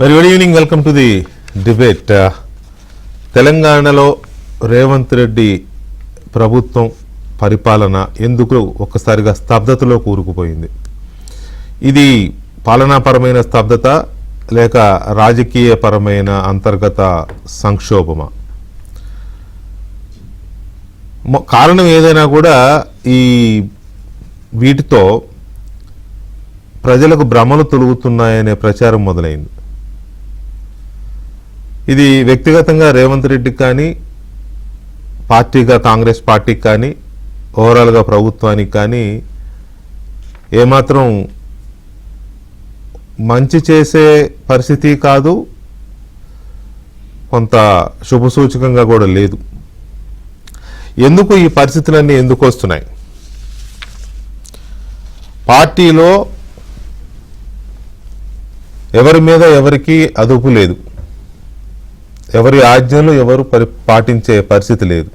Very good evening, welcome to the debate. తెలంగాణలో రేవంత్ రెడ్డి ప్రభుత్వం పరిపాలన ఎందుకు ఒక్కసారిగా స్తబ్దతలో కూరుకుపోయింది? ఇది పాలనాపరమైన స్తబ్దత లేక రాజకీయపరమైన అంతర్గత సంక్షోభమా? కారణం ఏదైనా కూడా ఈ వీటితో ప్రజలకు భ్రమలు తొలుగుతున్నాయనే ప్రచారం మొదలైంది. ఇది వ్యక్తిగతంగా రేవంత్ రెడ్డికి కానీ, పార్టీగా కాంగ్రెస్ పార్టీకి కానీ, ఓవరాల్గా ప్రభుత్వానికి కానీ ఏమాత్రం మంచి చేసే పరిస్థితి కాదు, కొంత శుభసూచకంగా కూడా లేదు. ఎందుకు ఈ పరిస్థితులన్నీ ఎందుకు వస్తున్నాయి? పార్టీలో ఎవరి మీద ఎవరికి అదుపు లేదు, ఎవరి ఆజ్ఞలు ఎవరు పాటించే పరిస్థితి లేదు.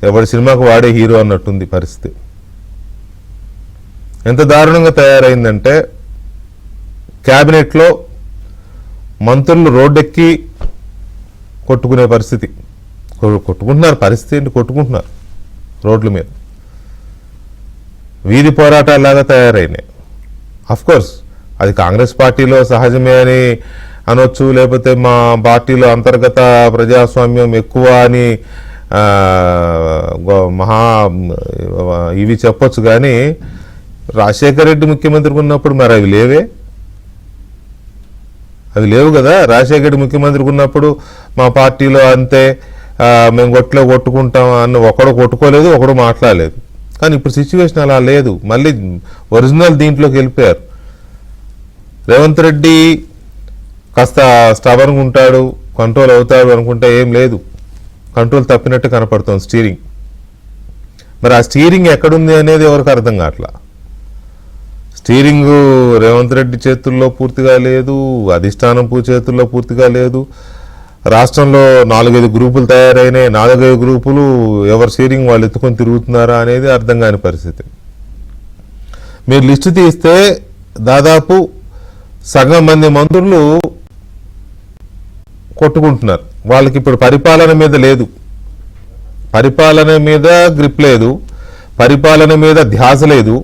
ఎవరి సినిమాకు వాడే హీరో అన్నట్టుంది పరిస్థితి. ఎంత దారుణంగా తయారైందంటే క్యాబినెట్లో మంత్రులు రోడ్డెక్కి కొట్టుకునే పరిస్థితి. కొట్టుకుంటున్నారు, పరిస్థితి ఏంటి? కొట్టుకుంటున్నారు రోడ్ల మీద. వీధి పోరాటాలాగా తయారైనాయి. అఫ్కోర్స్ అది కాంగ్రెస్ పార్టీలో సహజమే అని అనొచ్చు, లేకపోతే మా పార్టీలో అంతర్గత ప్రజాస్వామ్యం ఎక్కువ అని ఇవి చెప్పొచ్చు. కానీ రాజశేఖర రెడ్డి ముఖ్యమంత్రి ఉన్నప్పుడు మరి అవి లేవే, అవి లేవు కదా. రాజశేఖర రెడ్డి ముఖ్యమంత్రి ఉన్నప్పుడు మా పార్టీలో అంతే, మేము కొట్టుకుంటాం అన్న ఒకడు కొట్టుకోలేదు, ఒకడు మాట్లాడలేదు. కానీ ఇప్పుడు సిచ్యువేషన్ అలా లేదు. మళ్ళీ ఒరిజినల్ దీంట్లోకి వెళ్ళిపోయారు. రేవంత్ రెడ్డి కాస్త స్టబర్గా ఉంటాడు, కంట్రోల్ అవుతాడు అనుకుంటే ఏం లేదు, కంట్రోల్ తప్పినట్టు కనపడుతుంది స్టీరింగ్. మరి ఆ స్టీరింగ్ ఎక్కడుంది అనేది ఎవరికి అర్థం కావట్లా. స్టీరింగ్ రేవంత్ రెడ్డి చేతుల్లో పూర్తిగా లేదు, అధిష్టానం చేతుల్లో పూర్తిగా లేదు. రాష్ట్రంలో 4-5 గ్రూపులు తయారైనాయి. 4-5 గ్రూపులు ఎవరి స్టీరింగ్ వాళ్ళు ఎత్తుకొని తిరుగుతున్నారా అనేది అర్థం కాని పరిస్థితి. మీరు లిస్టు తీస్తే దాదాపు సగం మంది మంత్రులు కొట్టుకుంటున్నారు. వాళ్ళకి ఇప్పుడు పరిపాలన మీద లేదు, పరిపాలన మీద గ్రిప్ లేదు, పరిపాలన మీద ధ్యాస లేదు.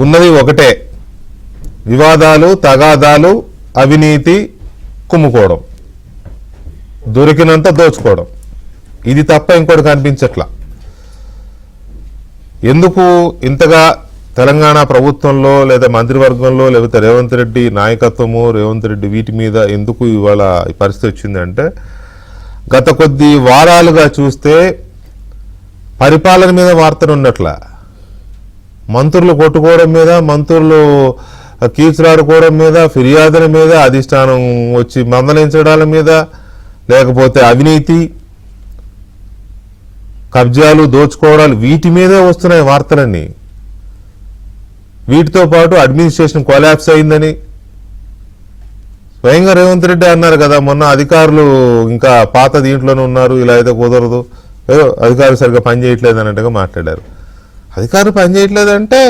ఉన్నది ఒకటే, వివాదాలు, తగాదాలు, అవినీతి, కుమ్ముకోవడం, దొరికినంత దోచుకోవడం. ఇది తప్ప ఇంకోటి కనిపించట్లా. ఎందుకు ఇంతగా తెలంగాణ ప్రభుత్వంలో లేదా మంత్రివర్గంలో లేకపోతే రేవంత్ రెడ్డి నాయకత్వము, రేవంత్ రెడ్డి వీటి మీద ఎందుకు ఇవాళ ఈ పరిస్థితి వచ్చిందంటే, గత కొద్ది వారాలుగా చూస్తే పరిపాలన మీద వార్తలు ఉన్నట్ల, మంత్రులు కొట్టుకోవడం మీద, మంత్రులు కీచులాడుకోవడం మీద, ఫిర్యాదుల మీద, అధిష్టానం వచ్చి మందలించడాల మీద, లేకపోతే అవినీతి, కబ్జాలు, దోచుకోవడాలు, వీటి మీదే వస్తున్నాయి వార్తలన్నీ. వీటితో పాటు అడ్మినిస్ట్రేషన్ కొలాప్స్ అయిందని స్వయంగా రేవంత్ రెడ్డి అన్నారు కదా మొన్న. అధికారులు ఇంకా పాత దీంట్లోనే ఉన్నారు, ఇలా అయితే కుదరదు, అధికారులు సరిగ్గా పనిచేయట్లేదు అన్నట్టుగా మాట్లాడారు. అధికారులు పనిచేయట్లేదంటే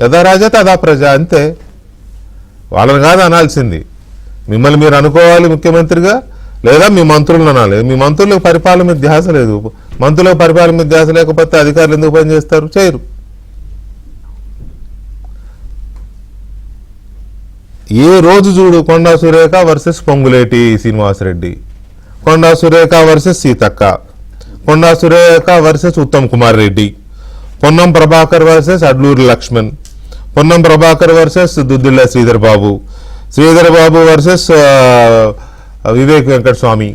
యథా రాజా తదా ప్రజ, అంతే. వాళ్ళని కాదు అనాల్సింది, మిమ్మల్ని మీరు అనుకోవాలి ముఖ్యమంత్రిగా, లేదా మీ మంత్రులను అనాలి. మీ మంత్రులకు పరిపాలన మీద ధ్యాస లేదు. మంత్రులకు పరిపాలన మీద ధ్యాస లేకపోతే అధికారులు ఎందుకు పనిచేస్తారు? చేయరు. ఏ రోజు చూడు Konda Surekha versus Ponguleti Srinivasa Reddy, Konda Surekha versus Seethakka, Konda Surekha versus Uttam Kumar Reddy, Ponnam Prabhakar versus Adluri Laxman, Ponnam Prabhakar versus Duddilla Sridhar Babu, Sridhar Babu versus Vivek Venkataswamy.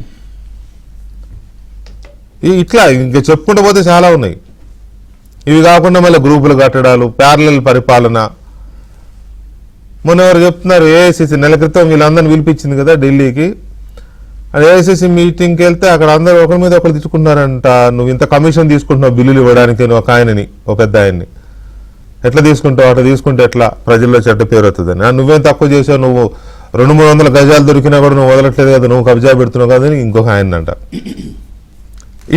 ఇట్లా ఇంకా చెప్పుకుంటూ పోతే చాలా ఉన్నాయి. ఇవి కాకుండా మళ్ళీ గ్రూపులు కట్టడాలు, ప్యారలల్ పరిపాలన. మొన్న ఎవరు చెప్తున్నారు, ఏఐసిసి నెల క్రితం వీళ్ళందరినీ పిలిపించింది కదా ఢిల్లీకి. ఏఐసిసి మీటింగ్కి వెళ్తే అక్కడ అందరూ ఒకరి మీద ఒకరు తెచ్చుకుంటున్నారంట. నువ్వు ఇంత కమిషన్ తీసుకుంటున్నావు బిల్లులు ఇవ్వడానికి, నువ్వు ఒక ఆయనని, ఒక పెద్ద ఆయన్ని ఎట్లా తీసుకుంటావు? అట్లా తీసుకుంటే ఎట్లా ప్రజల్లో చెడ్డ పేరు అవుతుందని. నువ్వేం తక్కువ చేసావు, నువ్వు 200-300 గజాలు దొరికినా కూడా నువ్వు వదలట్లేదు కదా, నువ్వు కబ్జా పెడుతున్నావు కదా అని ఇంకొక ఆయనంట.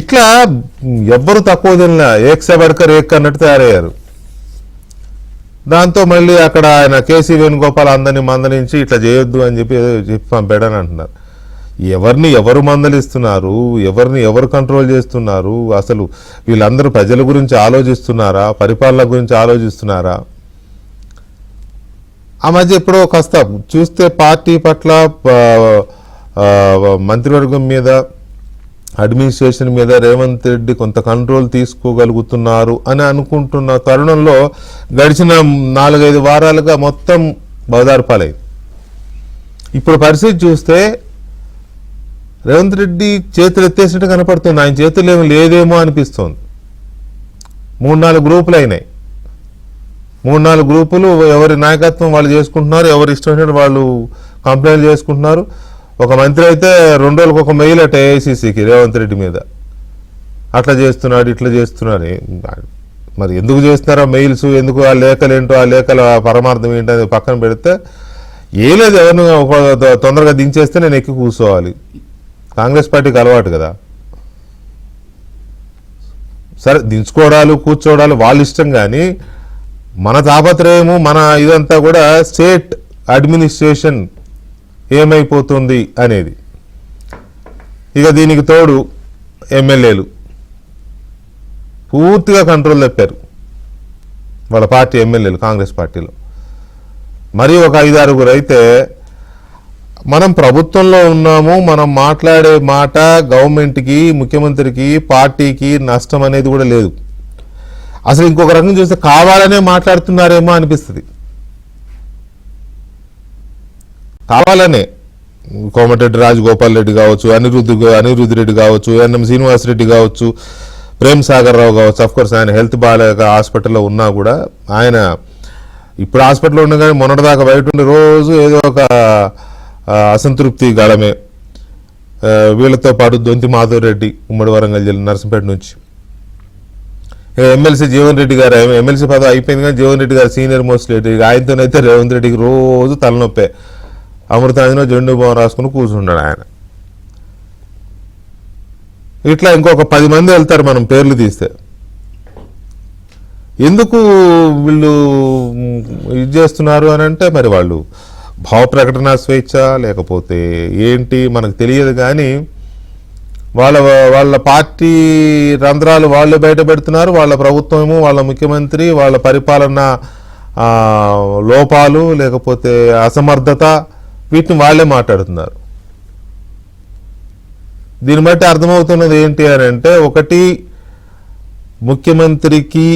ఇట్లా ఎవ్వరు తక్కువ తిన్నా, ఏక్ సే బడ్కర్ ఏక్ అన్నట్టు తయారయ్యారు. దాంతో మళ్ళీ అక్కడ ఆయన కేసీ వేణుగోపాల్ అందరినీ మందలించి ఇట్లా చేయొద్దు అని చెప్పి పంపాడని అంటున్నారు. ఎవరిని ఎవరు మందలిస్తున్నారు, ఎవరిని ఎవరు కంట్రోల్ చేస్తున్నారు, అసలు వీళ్ళందరూ ప్రజల గురించి ఆలోచిస్తున్నారా, పరిపాలన గురించి ఆలోచిస్తున్నారా? ఆ మధ్య ఎప్పుడో కాస్త చూస్తే పార్టీ పట్ల మంత్రివర్గం మీద అడ్మినిస్ట్రేషన్ మీద రేవంత్ రెడ్డి కొంత కంట్రోల్ తీసుకోగలుగుతున్నారు అని అనుకుంటున్న తరుణంలో గడిచిన 4-5 వారాలుగా మొత్తం బౌదార్పాలైంది. ఇప్పుడు పరిస్థితి చూస్తే రేవంత్ రెడ్డి చేతులు ఎత్తేసినట్టు కనపడుతుంది. ఆయన చేతులు ఏమి లేదేమో అనిపిస్తోంది. 3-4 గ్రూపులు అయినాయి. 3-4 గ్రూపులు ఎవరి నాయకత్వం వాళ్ళు చేసుకుంటున్నారు, ఎవరు ఇష్టం వచ్చినట్టు వాళ్ళు కంప్లైంట్ చేసుకుంటున్నారు. ఒక మంత్రి అయితే 2 రోజులకు ఒక మెయిల్ అట ఏఐసీసీకి రేవంత్ రెడ్డి మీద, అట్లా చేస్తున్నాడు ఇట్లా చేస్తున్నాడు. మరి ఎందుకు చేస్తున్నారో మెయిల్స్, ఎందుకు ఆ లేఖలు ఏంటో, ఆ లేఖల పరమార్థం ఏంటో పక్కన పెడితే ఏ లేదు, ఎవరిని తొందరగా దించేస్తే నేను ఎక్కి కూర్చోవాలి. కాంగ్రెస్ పార్టీకి అలవాటు కదా. సరే దించుకోవడాలు కూర్చోవడాలు వాళ్ళ ఇష్టం, కానీ మన తాపత్రయము మన ఇదంతా కూడా స్టేట్ అడ్మినిస్ట్రేషన్ ఏమైపోతుంది అనేది. ఇక దీనికి తోడు ఎమ్మెల్యేలు పూర్తిగా కంట్రోల్ తప్పారు. వాళ్ళ పార్టీ ఎమ్మెల్యేలు కాంగ్రెస్ పార్టీలో మరి ఒక 5-6 అయితే మనం ప్రభుత్వంలో ఉన్నాము, మనం మాట్లాడే మాట గవర్నమెంట్కి, ముఖ్యమంత్రికి, పార్టీకి నష్టం అనేది కూడా లేదు. అసలు ఇంకొక రకం చూస్తే కావాలనే మాట్లాడుతున్నారేమో అనిపిస్తుంది. కావాలనే కోమటిరెడ్డి రాజగోపాల్ రెడ్డి కావచ్చు, అనిరుద్ధ్ రెడ్డి కావచ్చు, ఎన్ఎం శ్రీనివాసరెడ్డి కావచ్చు, ప్రేమ్ సాగర్ రావు కావచ్చు. అఫ్కోర్స్ ఆయన హెల్త్ బాగాలేక హాస్పిటల్లో ఉన్నా కూడా, ఆయన ఇప్పుడు హాస్పిటల్లో ఉండగానే మొన్నటిదాకా బయట ఉండి రోజు ఏదో ఒక అసంతృప్తి గళమే. వీళ్ళతో పాటు దొంతి మాధవ్ రెడ్డి ఉమ్మడి వరంగల్ జిల్లా నర్సంపేట నుంచి, ఎమ్మెల్సీ జీవన్ రెడ్డి గారు, ఎమ్మెల్సీ పదవి అయిపోయింది కానీ జీవన్ రెడ్డి గారు సీనియర్ మోస్ట్ రెడ్డి, ఆయనతోనైతే రేవంత్ రెడ్డికి రోజు తలనొప్పే. అమృతాంజనో జెండు బాం రాసుకుని కూర్చుంటాడు ఆయన. ఇట్లా ఇంకొక 10 మంది వెళ్తారు మనం పేర్లు తీస్తే. ఎందుకు వీళ్ళు ఇది చేస్తున్నారు అని అంటే, మరి వాళ్ళు భావ ప్రకటన స్వేచ్ఛ లేకపోతే ఏంటి మనకు తెలియదు, కానీ వాళ్ళ పార్టీ రంధ్రాలు వాళ్ళు బయట పెడుతున్నారు. వాళ్ళ ప్రభుత్వము, వాళ్ళ ముఖ్యమంత్రి, వాళ్ళ పరిపాలన లోపాలు లేకపోతే అసమర్థత, వీటిని వాళ్ళే మాట్లాడుతున్నారు. దీన్ని బట్టి అర్థమవుతున్నది ఏంటి అని అంటే, ఒకటి ముఖ్యమంత్రికి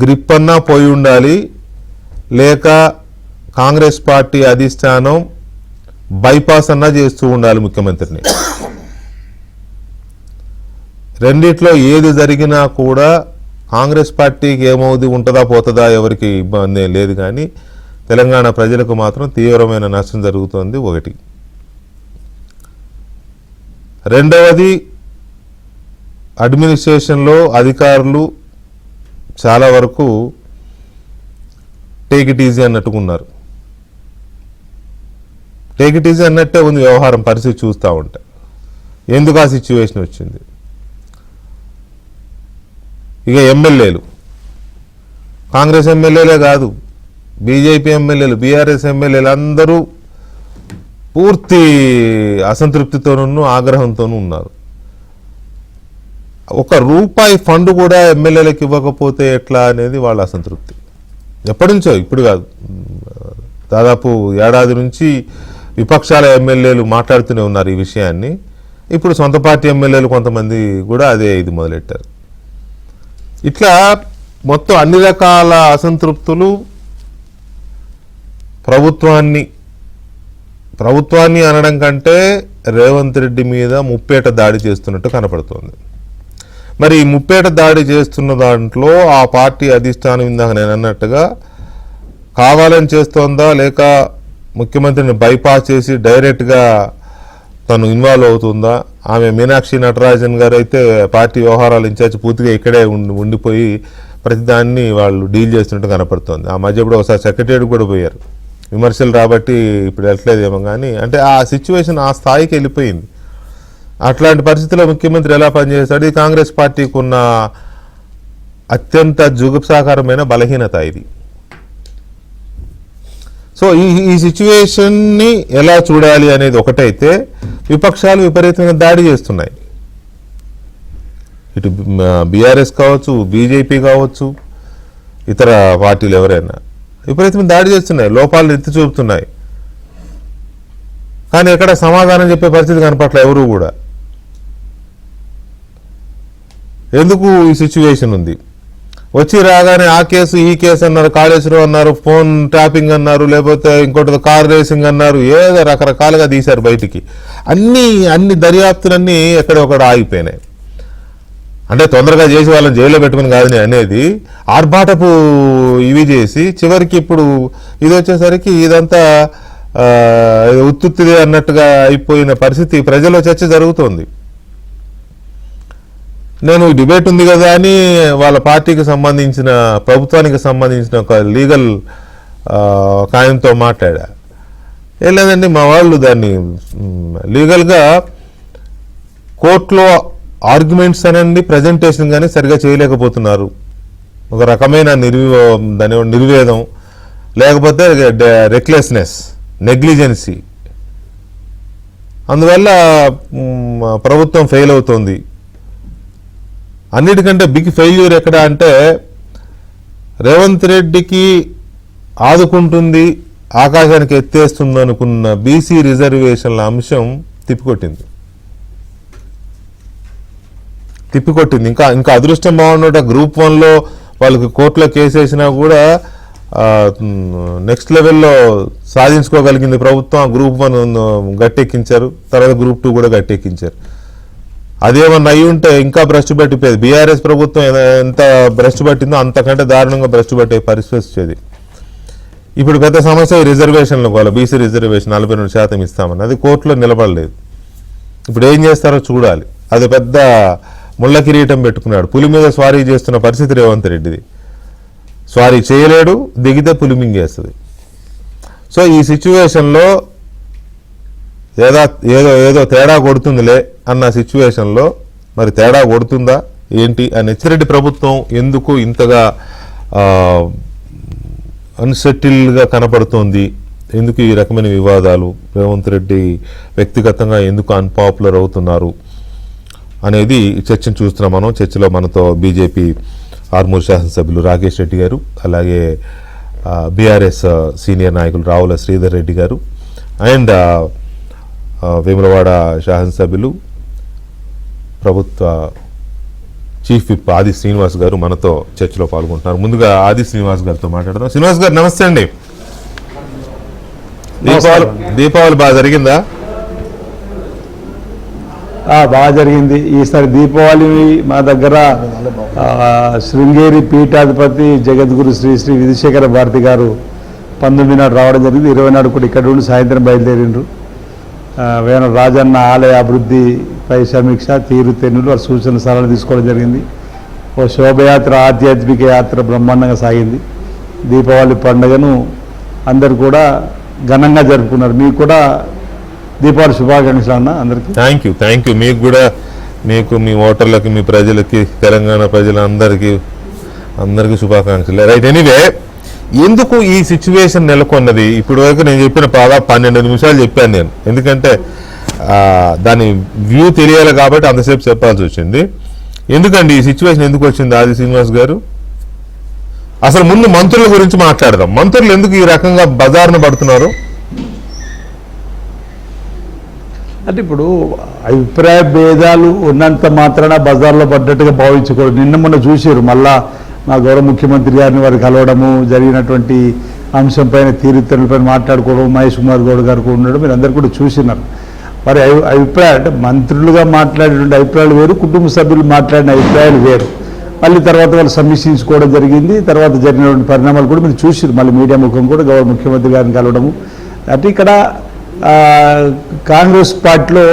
గ్రిప్ అన్నా పోయి ఉండాలి, లేక కాంగ్రెస్ పార్టీ అధిష్టానం బైపాస్ అన్నా చేస్తూ ఉండాలి ముఖ్యమంత్రిని. రెండిట్లో ఏది జరిగినా కూడా కాంగ్రెస్ పార్టీకి ఏమవుది, ఉంటుందా పోతుందా ఎవరికి ఇబ్బంది లేదు, కానీ తెలంగాణ ప్రజలకు మాత్రం తీవ్రమైన నష్టం జరుగుతోంది. ఒకటి. రెండవది, అడ్మినిస్ట్రేషన్లో అధికారులు చాలా వరకు టేక్ ఇట్ ఈజీ అన్నట్టుకున్నారు. టేక్ ఇట్ ఈజీ అన్నట్టే ఉంది వ్యవహారం పరిస్థితి చూస్తూ ఉంటే. ఎందుకు ఆ సిచ్యువేషన్ వచ్చింది? ఇక ఎమ్మెల్యేలు, కాంగ్రెస్ ఎమ్మెల్యేలే కాదు, బీజేపీ ఎమ్మెల్యేలు, బీఆర్ఎస్ ఎమ్మెల్యేలు అందరూ పూర్తి అసంతృప్తితోనూ ఆగ్రహంతోనూ ఉన్నారు. ₹1 ఫండ్ కూడా ఎమ్మెల్యేలకు ఇవ్వకపోతే ఎట్లా అనేది వాళ్ళ అసంతృప్తి. ఎప్పటి నుంచో, ఇప్పుడు కాదు, దాదాపు ఏడాది నుంచి విపక్షాల ఎమ్మెల్యేలు మాట్లాడుతూనే ఉన్నారు ఈ విషయాన్ని. ఇప్పుడు సొంత పార్టీ ఎమ్మెల్యేలు కొంతమంది కూడా అదే ఇది మొదలెట్టారు. ఇట్లా మొత్తం అన్ని రకాల అసంతృప్తులు ప్రభుత్వాన్ని అనడం కంటే రేవంత్ రెడ్డి మీద ముప్పేట దాడి చేస్తున్నట్టు కనపడుతోంది. మరి ఈ ముప్పేట దాడి చేస్తున్న దాంట్లో ఆ పార్టీ అధిష్టానం ఇందాక నేను అన్నట్టుగా కావాలని చేస్తోందా, లేక ముఖ్యమంత్రిని బైపాస్ చేసి డైరెక్ట్గా తను ఇన్వాల్వ్ అవుతుందా? ఆమె మీనాక్షి నటరాజన్ గారు అయితే పార్టీ వ్యవహారాల ఇన్ఛార్జ్, పూర్తిగా ఇక్కడే ఉండిపోయి ప్రతిదాన్ని వాళ్ళు డీల్ చేస్తున్నట్టు కనపడుతోంది. ఆ మధ్య ఇప్పుడు ఒకసారి సెక్రటరియట్ కూడా పోయారు. విమర్శలు రాబట్టి ఇప్పుడు వెళ్ళట్లేదేమో, కానీ అంటే ఆ సిచ్యువేషన్ ఆ స్థాయికి వెళ్ళిపోయింది. అట్లాంటి పరిస్థితుల్లో ముఖ్యమంత్రి ఎలా పనిచేస్తాడు? ఇది కాంగ్రెస్ పార్టీకి ఉన్న అత్యంత జుగుప్సాకరమైన బలహీనత ఇది. సో ఈ సిచ్యువేషన్ని ఎలా చూడాలి అనేది ఒకటైతే విపక్షాలు విపరీతంగా దాడి చేస్తున్నాయి. ఇటు బీఆర్ఎస్ కావచ్చు, బీజేపీ కావచ్చు, ఇతర పార్టీలు ఎవరైనా విపరీతంగా దాడి చేస్తున్నాయి, లోపాలను ఎత్తి చూపుతున్నాయి. కానీ ఎక్కడ సమాధానం చెప్పే పరిస్థితి కనపట్ల ఎవరు కూడా. ఎందుకు ఈ సిచ్యువేషన్ ఉంది? వచ్చి రాగానే ఆ కేసు ఈ కేసు అన్నారు, కాళేశ్వరం అన్నారు, ఫోన్ ట్యాపింగ్ అన్నారు, లేకపోతే ఇంకోటి కార్ రేసింగ్ అన్నారు, ఏదో రకరకాలుగా తీశారు బయటికి. అన్ని దర్యాప్తులన్నీ ఎక్కడొక్కడ ఆగిపోయినాయి. అంటే తొందరగా చేసి వాళ్ళని జైల్లో పెట్టుకుని కాదని అనేది, ఆర్భాటపు ఇవి చేసి చివరికి ఇప్పుడు ఇది వచ్చేసరికి ఇదంతా ఉత్తుత్తిదే అన్నట్టుగా అయిపోయిన పరిస్థితి ప్రజల్లో చర్చ జరుగుతోంది. నేను డిబేట్ ఉంది కదా అని వాళ్ళ పార్టీకి సంబంధించిన, ప్రభుత్వానికి సంబంధించిన ఒక లీగల్ కాయంతో మాట్లాడా. ఏం లేదండి, మా వాళ్ళు దాన్ని లీగల్గా కోర్టులో ఆర్గ్యుమెంట్స్ అనండి, ప్రజెంటేషన్ కానీ సరిగా చేయలేకపోతున్నారు. ఒక రకమైన నిర్వేదం, లేకపోతే రెక్లెస్నెస్, నెగ్లిజెన్సీ, అందువల్ల ప్రభుత్వం ఫెయిల్ అవుతోంది. అన్నిటికంటే బిగ్ ఫెయిల్యూర్ ఎక్కడ అంటే, రేవంత్ రెడ్డికి ఆదుకుంటుంది, ఆకాశానికి ఎత్తేస్తుంది అనుకున్న బీసీ రిజర్వేషన్ల అంశం తిప్పికొట్టింది. ఇంకా అదృష్టం బాగున్నట్టు గ్రూప్ 1లో వాళ్ళకి కోర్టులో కేసు వేసినా కూడా నెక్స్ట్ లెవెల్లో సాధించుకోగలిగింది ప్రభుత్వం. గ్రూప్ 1 గట్టెక్కించారు, తర్వాత గ్రూప్ 2 కూడా గట్టెక్కించారు. అదేమన్నా అయి ఉంటే ఇంకా భ్రష్టు పట్టిపోయేది. బీఆర్ఎస్ ప్రభుత్వం ఎంత భ్రష్టు పట్టిందో అంతకంటే దారుణంగా భ్రష్టు పట్టే పరిస్థితి వచ్చేది. ఇప్పుడు పెద్ద సమస్య ఈ రిజర్వేషన్లు, వాళ్ళ బీసీ రిజర్వేషన్ 42% ఇస్తామని, అది కోర్టులో నిలబడలేదు. ఇప్పుడు ఏం చేస్తారో చూడాలి. అది పెద్ద ముళ్ళ కిరీటం పెట్టుకున్నాడు, పులి మీద స్వారీ చేస్తున్న పరిస్థితి రేవంత్ రెడ్డిది. స్వారీ చేయలేడు, దిగితే పులి మింగేస్తుంది. సో ఈ సిచ్యువేషన్లో ఏదో తేడా కొడుతుందిలే అన్న సిచ్యువేషన్లో మరి తేడా కొడుతుందా ఏంటి అని హెచ్రెడ్డి ప్రభుత్వం ఎందుకు ఇంతగా అన్సెటిల్గా కనపడుతోంది? ఎందుకు ఈ రకమైన వివాదాలు? రేవంత్ రెడ్డి వ్యక్తిగతంగా ఎందుకు అన్పాపులర్ అవుతున్నారు అనేది చర్చను చూస్తున్నాం మనం. చర్చలో మనతో బీజేపీ ఆర్మూర్ శాసనసభ్యులు రాకేష్ రెడ్డి గారు, అలాగే బీఆర్ఎస్ సీనియర్ నాయకులు రావుల శ్రీధర్ రెడ్డి గారు, అండ్ వేములవాడ శాసనసభ్యులు ప్రభుత్వ చీఫ్ విప్ ఆది శ్రీనివాస్ గారు మనతో చర్చలో పాల్గొంటున్నారు. ముందుగా ఆది శ్రీనివాస్ గారితో మాట్లాడదాం. శ్రీనివాస్ గారు నమస్తే అండి. దీపావళి బాగా జరిగిందా? బాగా జరిగింది. ఈసారి దీపావళి మా దగ్గర శృంగేరి పీఠాధిపతి జగద్గురు శ్రీ శ్రీ విధుశేఖర భారతి గారు 19 నాడు రావడం జరిగింది. 20 నాడు కూడా ఇక్కడ నుండి సాయంత్రం బయలుదేరిండ్రు. వేణ రాజన్న ఆలయ అభివృద్ధిపై సమీక్ష, తీరుతెన్నులు, సూచన సలహాలు తీసుకోవడం జరిగింది. ఓ శోభయాత్ర, ఆధ్యాత్మిక యాత్ర బ్రహ్మాండంగా సాగింది. దీపావళి పండుగను అందరు కూడా ఘనంగా జరుపుకున్నారు. మీకు కూడా దీపావళి శుభాకాంక్షలు అన్న అందరికీ. Thank you. మీకు కూడా, మీకు, మీ ఓటర్లకి, మీ ప్రజలకి, తెలంగాణ ప్రజలందరికీ శుభాకాంక్షలు. రైట్. ఎనీవే, ఎందుకు ఈ సిచ్యువేషన్ నెలకొన్నది? ఇప్పుడు వరకు నేను చెప్పిన 12 నిమిషాలు చెప్పాను నేను, ఎందుకంటే దాని వ్యూ తెలియాలి కాబట్టి అంతసేపు చెప్పాల్సి వచ్చింది. ఎందుకండి ఈ సిచ్యువేషన్ ఎందుకు వచ్చింది ఆది శ్రీనివాస్ గారు? అసలు ముందు మంత్రుల గురించి మాట్లాడదాం. మంత్రులు ఎందుకు ఈ రకంగా బజార్న పడుతున్నారు? అంటే ఇప్పుడు అభిప్రాయ భేదాలు ఉన్నంత మాత్రాన బజార్లో పడ్డట్టుగా భావించకూడదు. నిన్న మొన్న చూసారు, మళ్ళా మా గౌరవ ముఖ్యమంత్రి గారిని వారు కలవడము, జరిగినటువంటి అంశంపైన తీరుతెన్నులపైన మాట్లాడుకోవడం, మహేష్ కుమార్ గౌడ్ గారు ఉండడం మీరు అందరు కూడా చూసినారు. మరి అభిప్రాయాలు అంటే మంత్రులుగా మాట్లాడేటువంటి అభిప్రాయాలు వేరు, కుటుంబ సభ్యులు మాట్లాడిన అభిప్రాయాలు వేరు. మళ్ళీ తర్వాత వాళ్ళు సమీక్షించుకోవడం జరిగింది. తర్వాత జరిగినటువంటి పరిణామాలు కూడా మీరు చూసారు. మళ్ళీ మీడియా ముఖం కూడా గౌరవ ముఖ్యమంత్రి గారిని కలవడము. అంటే ఇక్కడ కాంగ్రెస్ పార్టీలో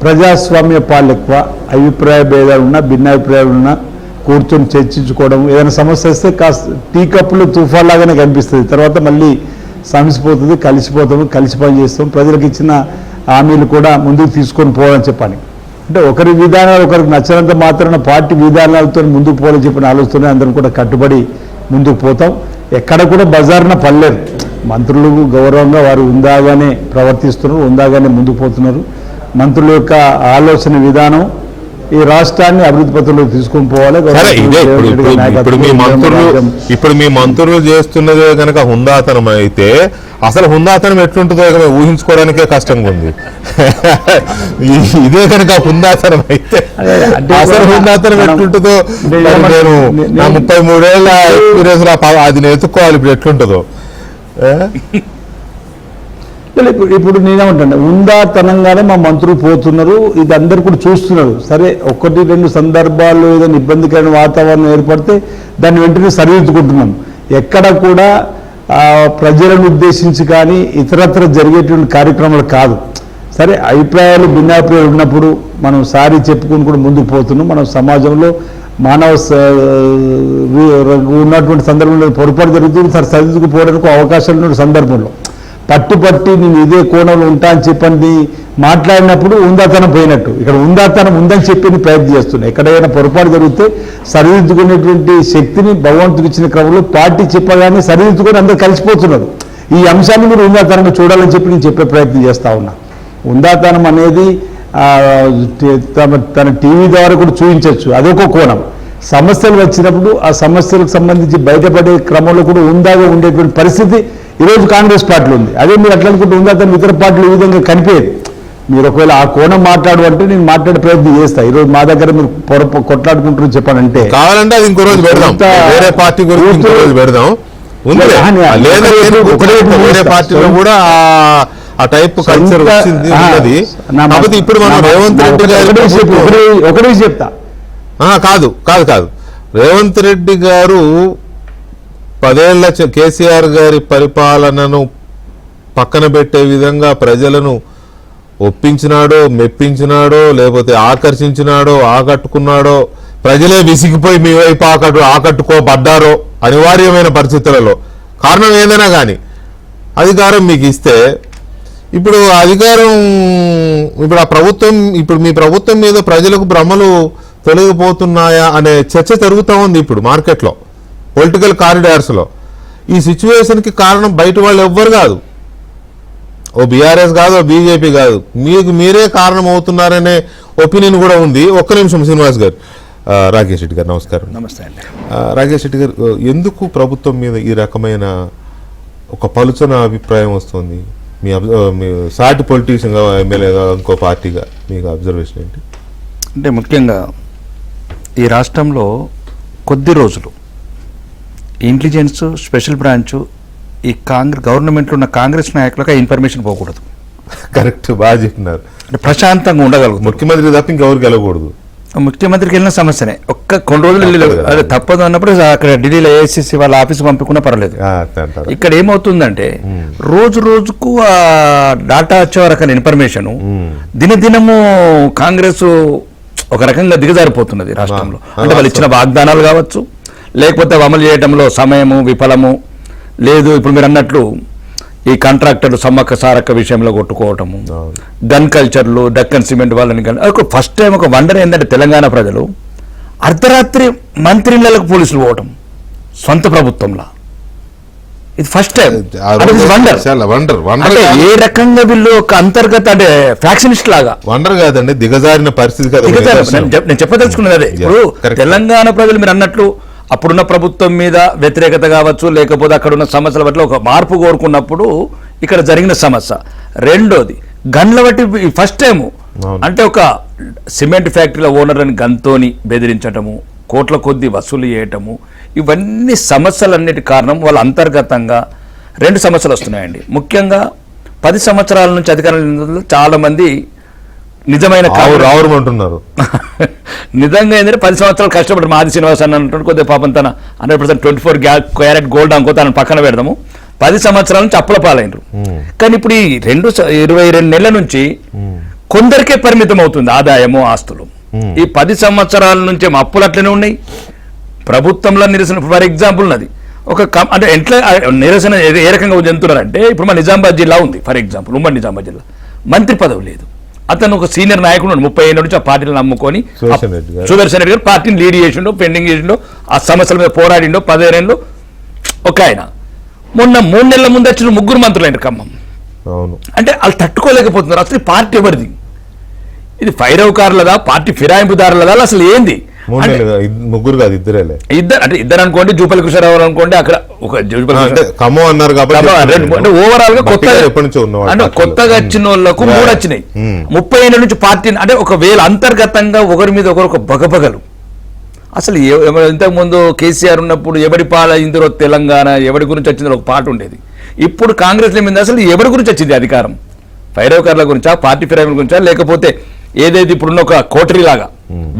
ప్రజాస్వామ్య పాలన ఎక్కువ. అభిప్రాయ భేదాలు ఉన్నా, భిన్నాభిప్రాయాలు ఉన్నా కూర్చొని చర్చించుకోవడం, ఏదైనా సమస్య వస్తే కాస్త టీ కప్పులు తుఫాన్ లాగానే కనిపిస్తుంది. తర్వాత మళ్ళీ సమసిపోతుంది, కలిసిపోతాము, కలిసి పని చేస్తాం. ప్రజలకు ఇచ్చిన హామీలు కూడా ముందుకు తీసుకొని పోవాలని చెప్పాలి. అంటే ఒకరి విధానాలు ఒకరికి నచ్చినంత మాత్రాన పార్టీ విధానాలతో ముందుకు పోవాలని చెప్పిన ఆలోచన అందరం కూడా కట్టుబడి ముందుకు పోతాం. ఎక్కడ కూడా బజార్న పడలేరు. మంత్రులు గౌరవంగా వారు ఉందాగానే ప్రవర్తిస్తున్నారు, ఉందాగానే ముందుకు పోతున్నారు. మంత్రుల యొక్క ఆలోచన విధానం ఈ రాష్ట్రాన్ని అభివృద్ధి పథంలో తీసుకొని పోవాలి. సరే, ఇదే ఇప్పుడు మీ మంత్రులు చేస్తున్నదే కనుక హుందాతనం అయితే అసలు హుందాతనం ఎట్లుంటుందో ఇక ఊహించుకోవడానికే కష్టంగా ఉంది. ఇదే కనుక హుందాతనం అయితే అసలు హుందాతనం ఎట్లుంటుందో నేను నా 33 ఏళ్ళ ఎక్స్పీరియన్స్ అది నేర్చుకోవాలి ఇప్పుడు ఎట్లుంటుందో. ఇప్పుడు నేనేమంటాను, ఉందాతనంగానే మా మంత్రులు పోతున్నారు, ఇది అందరు కూడా చూస్తున్నారు. సరే, 1-2 సందర్భాల్లో ఏదైనా ఇబ్బందికరమైన వాతావరణం ఏర్పడితే దాన్ని వెంటనే సరిదిద్దుకుంటున్నాం. ఎక్కడ కూడా ప్రజలను ఉద్దేశించి కానీ ఇతరత్ర జరిగేటువంటి కార్యక్రమాలు కాదు. సరే, అభిప్రాయాలు భిన్నాభిప్రాయాలు ఉన్నప్పుడు మనం సారీ చెప్పుకుని కూడా ముందుకు పోతున్నాం. మనం సమాజంలో మానవ ఉన్నటువంటి సందర్భంలో పొరపాటు జరుగుతుంది, సరిదిద్దుకుపోవడానికి అవకాశాలు ఉన్న సందర్భంలో పట్టుబట్టి నేను ఇదే కోణంలో ఉంటా అని చెప్పండి మాట్లాడినప్పుడు ఉందాతనం పోయినట్టు. ఇక్కడ ఉందాతనం ఉందని చెప్పి ప్రయత్నం చేస్తున్నాయి. ఎక్కడైనా పొరపాటు జరిగితే సరిదిద్దుకునేటువంటి శక్తిని భగవంతుడికి ఇచ్చిన క్రమంలో పార్టీ చెప్పగానే సరిదిద్దుకొని అందరూ కలిసిపోతున్నారు. ఈ అంశాన్ని మీరు ఉందాతనంగా చూడాలని చెప్పి నేను చెప్పే ప్రయత్నం చేస్తా ఉన్నా. ఉందాతనం అనేది తన టీవీ ద్వారా కూడా చూపించవచ్చు, అదొక కోణం. సమస్యలు వచ్చినప్పుడు ఆ సమస్యలకు సంబంధించి బయటపడే క్రమంలో కూడా ఉందాగా ఉండేటువంటి పరిస్థితి ఈరోజు కాంగ్రెస్ పార్టీలో ఉంది. అదే మీరు అట్లా అనుకుంటే ఉందాతనం ఇతర పార్టీలు ఈ విధంగా కనిపించేది. మీరు ఒకవేళ ఆ కోణం మాట్లాడు అంటే నేను మాట్లాడే ప్రయత్నం చేస్తా. ఈరోజు మా దగ్గర మీరు కొట్లాడుకుంటారు చెప్పానంటే కావాలంటే అది ఇంకో రోజు పెడదాం, వేరే పార్టీ గురించి ఇంకో రోజు పెడదాం. వేరే పార్టీలో కూడా ఆ టైప్ కల్చర్ వచ్చింది ఉన్నది. కాకపోతే ఇప్పుడు మనం రేవంత్ రెడ్డి గారు ఒకటే చెప్తా, కాదు కాదు కాదు రేవంత్ రెడ్డి గారు 10 ఏళ్ల కేసీఆర్ గారి పరిపాలనను పక్కన పెట్టే విధంగా ప్రజలను ఒప్పించినాడో, మెప్పించినాడో, లేకపోతే ఆకర్షించినాడో, ఆకట్టుకున్నాడో, ప్రజలే విసిగిపోయి మీ వైపు ఆకట్టుకోబడ్డారో అనివార్యమైన పరిస్థితులలో, కారణం ఏదైనా కానీ అధికారం మీకు ఇస్తే ఇప్పుడు అధికారం ఇప్పుడు ఆ ప్రభుత్వం ఇప్పుడు మీ ప్రభుత్వం మీద ప్రజలకు భ్రమలు తొలగిపోతున్నాయా అనే చర్చ జరుగుతూ ఉంది ఇప్పుడు మార్కెట్లో, పొలిటికల్ కారిడార్స్లో. ఈ సిచ్యువేషన్కి కారణం బయట వాళ్ళు ఎవ్వరు కాదు, ఓ బీఆర్ఎస్ కాదు, ఓ బీజేపీ కాదు, మీకు మీరే కారణం అవుతున్నారనే ఒపీనియన్ కూడా ఉంది. ఒక్క నిమిషం శ్రీనివాస్ గారు. రాకేష్ రెడ్డి గారు నమస్కారం. నమస్తే అండి. రాకేష్ రెడ్డి గారు, ఎందుకు ప్రభుత్వం మీద ఈ రకమైన ఒక పలుచన అభిప్రాయం వస్తుంది? మీ సాటి పొలిటీషియన్గా, ఎమ్మెల్యేగా, ఇంకో పార్టీగా మీకు అబ్జర్వేషన్ ఏంటి? అంటే ముఖ్యంగా ఈ రాష్ట్రంలో కొద్ది రోజులు ఇంటెలిజెన్స్ స్పెషల్ బ్రాంచ్ ఈ గవర్నమెంట్లో ఉన్న కాంగ్రెస్ నాయకులకు ఇన్ఫర్మేషన్ పోకూడదు. కరెక్ట్, బాగా చెప్పినారు. అంటే ప్రశాంతంగా ఉండగలుగుతుంది. ముఖ్యమంత్రి తప్ప ఇంకెవరికి వెళ్ళకూడదు. ముఖ్యమంత్రికి వెళ్ళిన సమస్యనే, కొన్ని రోజులు అది తప్పదు అన్నప్పుడు అక్కడ ఢిల్లీలో ఏఐసిసి వాళ్ళ ఆఫీస్ పంపించుకున్నా పర్వాలేదు. ఇక్కడ ఏమవుతుందంటే రోజు రోజుకు ఆ డాటా వచ్చే రకమైన ఇన్ఫర్మేషన్ దినదినము కాంగ్రెస్ ఒక రకంగా దిగజారిపోతున్నది రాష్ట్రంలో. అంటే వాళ్ళు ఇచ్చిన వాగ్దానాలు కావచ్చు, లేకపోతే అమలు చేయడంలో సమయము విఫలము లేదు. ఇప్పుడు మీరు అన్నట్లు ఈ కాంట్రాక్టర్లు సమ్మక్క సారక్క విషయంలో కొట్టుకోవటము, గన్ కల్చర్లు, డక్కన్ సిమెంట్ వాళ్ళని ఫస్ట్ టైం ఒక వండర్ ఏంటంటే తెలంగాణ ప్రజలు అర్ధరాత్రి మంత్రిళ్ళకు పోలీసులు పోవటం సొంత ప్రభుత్వంలో, ఇది ఫస్ట్ టైం. ఏ రకంగా వీళ్ళు ఒక అంతర్గత అంటే ఫ్యాక్షనిస్ట్ లాగా వండర్ కాదండి, దిగజారిన పరిస్థితి. నేను చెప్పదలుచుకున్నది అదే. ఇప్పుడు తెలంగాణ ప్రజలు మీరు అన్నట్లు అప్పుడున్న ప్రభుత్వం మీద వ్యతిరేకత కావచ్చు, లేకపోతే అక్కడ ఉన్న సమస్యల పట్ల ఒక మార్పు కోరుకున్నప్పుడు ఇక్కడ జరిగిన సమస్య. రెండోది గన్ల బట్టి ఫస్ట్ టైము అంటే ఒక సిమెంట్ ఫ్యాక్టరీల ఓనర్ అని గన్తోని బెదిరించటము, కోట్ల కొద్ది వసూలు చేయటము, ఇవన్నీ సమస్యలన్నిటి కారణం వాళ్ళ అంతర్గతంగా 2 సమస్యలు వస్తున్నాయండి. ముఖ్యంగా 10 సంవత్సరాల నుంచి అధికారంలో చాలా మంది నిజమైన అంటున్నారు. నిజంగా ఏంటంటే 10 సంవత్సరాలు కష్టపడి మాది శ్రీనివాస్ అని అంటుంటే కొద్దిగా పాపం తన 100% 24 క్యారెట్ గోల్డ్ అనుకో తనని పక్కన పెడదాము. 10 సంవత్సరాల నుంచి అప్పుల పాలైనరు. కానీ ఇప్పుడు ఈ 22 నెలల నుంచి కొందరికే పరిమితం అవుతుంది ఆదాయము, ఆస్తులు. ఈ 10 సంవత్సరాల నుంచి అప్పులు అట్లనే ఉన్నాయి. ప్రభుత్వంలో నిరసన ఫర్ ఎగ్జాంపుల్ ఉన్నది ఒక అంటే ఎట్లా నిరసన ఏ రకంగా చెందుతున్నారంటే ఇప్పుడు మా నిజామాబాద్ జిల్లా ఉంది ఫర్ ఎగ్జాంపుల్, ఉమ్మడి నిజామాబాద్ జిల్లా మంత్రి పదవి లేదు. అతను ఒక సీనియర్ నాయకుడు 30 ఏళ్ళ నుంచి ఆ పార్టీని నమ్ముకొని సుదర్శన్ రెడ్డి గారు పార్టీని లీడ్ చేసిండో, పెండింగ్ చేసిండో, ఆ సమస్యల మీద పోరాడిండో 15 ఏళ్ళు ఒక ఆయన. మొన్న 3 నెలల ముందు వచ్చిన 3 మంత్రులైన ఖమ్మం. అవును. అంటే వాళ్ళు తట్టుకోలేకపోతున్నారు. అసలు ఈ పార్టీ ఎవరిది? ఇది ఫైరవకారులదా, పార్టీ ఫిరాయింపుదారులదా, అసలు ఏంది? ముగ్గురు కాదు, ఇద్దరేలే. ఇద్దరు అనుకోండి, జూపల్లి కృష్ణారావు అనుకోండి, అక్కడ ఒక ఖమ్మం అన్నారు కాబట్టి ఓవరాల్ గా కొత్తగా వచ్చిన వాళ్ళకు 3 వచ్చినాయి. 30 ఏళ్ళ నుంచి పార్టీ అంటే ఒకవేళ అంతర్గతంగా ఒకరి మీద ఒకరు ఒక బగబగలు. అసలు ఇంతకుముందు కేసీఆర్ ఉన్నప్పుడు ఎవడి పాల ఇందులో తెలంగాణ ఎవడి గురించి వచ్చిందో ఒక పాట ఉండేది. ఇప్పుడు కాంగ్రెస్ మీద అసలు ఎవరి గురించి వచ్చింది అధికారం? ఫైరవకారుల గురించా, పార్టీ ఫిరాయింపుల గురించా, లేకపోతే ఏదైతే ఇప్పుడున్న ఒక కోటరీ లాగా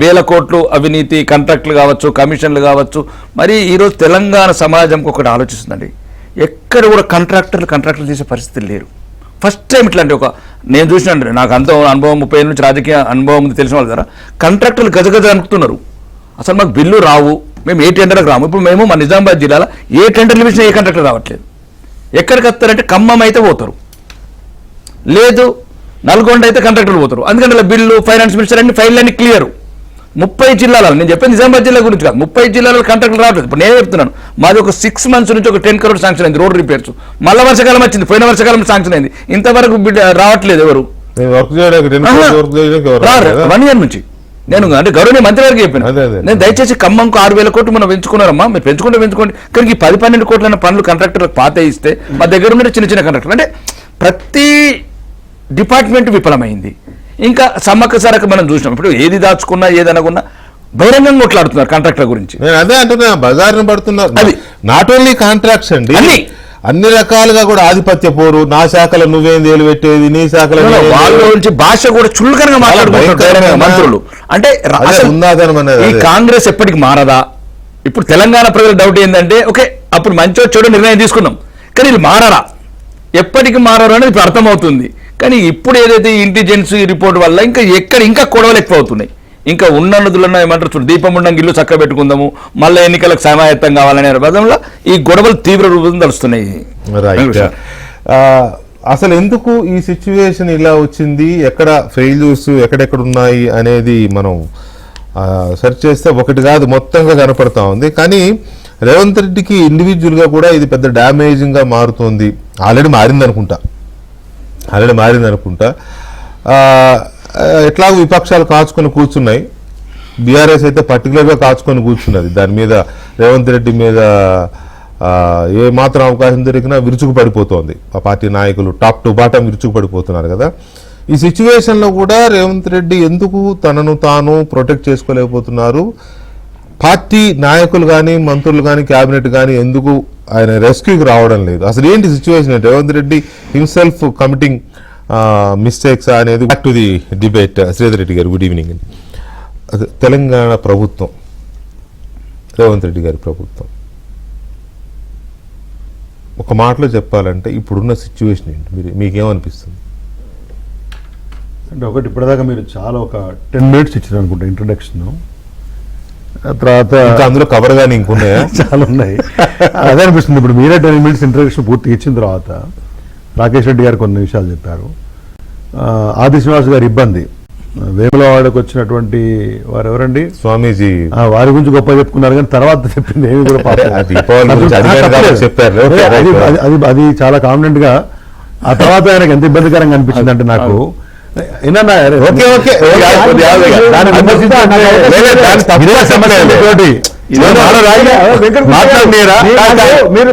1000 కోట్లు అవినీతి, కాంట్రాక్టులు కావచ్చు, కమిషన్లు కావచ్చు. మరి ఈరోజు తెలంగాణ సమాజంకి ఒకటి ఆలోచిస్తుందండి, ఎక్కడ కూడా కాంట్రాక్టర్లు చేసే పరిస్థితి లేరు. ఫస్ట్ టైం ఇట్లాంటి ఒక నేను చూసినండి, నాకు అంత అనుభవం 30 ఏళ్ళ నుంచి రాజకీయ అనుభవం ఉంది తెలిసిన వాళ్ళ ద్వారా కాంట్రాక్టర్లు గజగజ అనుకుతున్నారు. అసలు మాకు బిల్లు రావు, మేము ఏ టెండర్కి రాము. ఇప్పుడు మేము మన నిజామాబాద్ జిల్లాలో ఏ టెండర్లు ఇచ్చినా ఏ కాంట్రాక్టర్ రావట్లేదు. ఎక్కడికి వస్తారంటే ఖమ్మం అయితే పోతారు, లేదు నల్గొండ అయితే కాంట్రాక్టర్లు పోతారు. అందుకంటే బిల్లు, ఫైనాన్స్ మినిస్టర్ అన్ని ఫైళ్ళన్నీ క్లియర్. 30 జిల్లాలలో, నేను చెప్పేది నిజామాబాద్ జిల్లా గురించి కాదు, 30 జిల్లాలో కాంట్రాక్టర్లు రావట్లేదు. ఇప్పుడు నేను చెప్తున్నాను, మాది ఒక 6 months నుంచి ఒక 10 crores శాంక్షన్ అయింది రోడ్ రిపేర్స్. మళ్ళీ వర్షాకాలం వచ్చింది, పోయిన వర్షాకాలం శాంక్షన్ అయింది. ఇంతవరకు రావట్లేదు ఎవరు. 1 year నుంచి నేను అంటే గౌరవనీయ మంత్రి గారికి చెప్పాను, నేను దయచేసి ఖమ్మంకు 6,000 కోట్లు మనం పెంచుకున్నారమ్మా, మీరు పెంచుకోండి. కానీ ఈ 10-12 కోట్ల పనులు కాంట్రాక్టర్లకు పాత ఇస్తే మా దగ్గర ఉండే చిన్న కాంట్రాక్టర్లు అంటే ప్రతి డిపార్ట్మెంట్ విఫలమైంది. ఇంకా సమ్మక్క సారక్క మనం చూసినాం. ఇప్పుడు ఏది దాచుకున్నా ఏది అనకున్నా బహిరంగంగా కొట్లాడుతున్నారు కాంట్రాక్టర్ గురించి. అదే అంటున్నా, బజార్ను పడుతున్నారు. అది నాట్ ఓన్లీ కాంట్రాక్ట్స్ అండి, అన్ని రకాలుగా కూడా ఆధిపత్య పోరు. నా శాఖలో నువ్వేం ఏలు పెట్టేది, నీ శాఖలో వాళ్ళ గురించి భాష కూడా చులకనగా మాట్లాడుకుంటారు మంత్రులు. అంటే ఈ కాంగ్రెస్ ఎప్పటికి మారదా? ఇప్పుడు తెలంగాణ ప్రజల డౌట్ ఏంటంటే, ఓకే అప్పుడు మంచో చెడు నిర్ణయం తీసుకున్నాం, కానీ ఇది మారరా? ఎప్పటికి మారరు అనేది ఇప్పుడు అర్థమవుతుంది. కానీ ఇప్పుడు ఏదైతే ఇంటెలిజెన్స్ రిపోర్ట్ వల్ల ఇంకా గొడవలు ఎక్కువ అవుతున్నాయి. ఇంకా ఉన్న నదులన్నా ఏమంటారు చూడు, దీపం ఉండంగా ఇల్లు చక్క పెట్టుకుందాము, మళ్ళీ ఎన్నికలకు సమాయత్తం కావాలనే పదంలో ఈ గొడవలు తీవ్ర రూపం తలుస్తున్నాయి. అసలు ఎందుకు ఈ సిచ్యువేషన్ ఇలా వచ్చింది, ఎక్కడ ఫెయిల్యూర్స్ ఎక్కడెక్కడ ఉన్నాయి అనేది మనం సెర్చ్ చేస్తే ఒకటి కాదు మొత్తంగా కనపడతా ఉంది. కానీ రేవంత్ రెడ్డికి ఇండివిజువల్గా కూడా ఇది పెద్ద డ్యామేజింగ్గా మారుతోంది. ఆల్రెడీ మారిందనుకుంటా. ఎట్లాగో విపక్షాలు కాచుకొని కూర్చున్నాయి, బీఆర్ఎస్ అయితే పర్టికులర్గా కాచుకొని కూర్చున్నది. దాని మీద రేవంత్ రెడ్డి మీద ఏ మాత్రం అవకాశం దొరికినా విరుచుకు పడిపోతోంది. ఆ పార్టీ నాయకులు టాప్ టు బాటం విరుచుకు పడిపోతున్నారు కదా. ఈ సిచ్యువేషన్లో కూడా రేవంత్ రెడ్డి ఎందుకు తనను తాను ప్రొటెక్ట్ చేసుకోలేకపోతున్నారు, పార్టీ నాయకులు కానీ మంత్రులు కానీ క్యాబినెట్ కానీ ఎందుకు ఆయన రెస్క్యూకి రావడం లేదు? అసలు ఏంటి situation? Revanth Reddy himself committing mistakes అనేది. Back to the debate. Sridhar Reddy గారు, గుడ్ ఈవినింగ్. తెలంగాణ ప్రభుత్వం, రేవంత్ రెడ్డి గారి ప్రభుత్వం, ఒక మాటలో చెప్పాలంటే ఇప్పుడున్న సిచ్యువేషన్ ఏంటి, మీకేమనిపిస్తుంది? అంటే ఒకటి, ఇప్పటిదాకా మీరు చాలా ఒక 10 minutes ఇచ్చారు అనుకుంటా ఇంట్రొడక్షన్. తర్వాత అందులో కవర్ గానీ ఇంకున్నాయా? చాలా ఉన్నాయి. అదే అనిపిస్తుంది. ఇప్పుడు మీరే 10 minutes ఇంట్రొడక్షన్ పూర్తిగా ఇచ్చిన తర్వాత రాకేష్ రెడ్డి గారు కొన్ని విషయాలు చెప్పారు. ఆది శ్రీనివాస్ గారి ఇబ్బంది, వేములవాడకు వచ్చినటువంటి వారు ఎవరండి, స్వామీజీ, వారి గురించి గొప్ప చెప్పుకున్నారు, కానీ తర్వాత చెప్పింది ఏమి కూడా చెప్పారు. అది చాలా కాన్ఫిడెంట్ గా. ఆ తర్వాత ఆయనకు ఎంత ఇబ్బందికరంగా అనిపించింది అంటే నాకు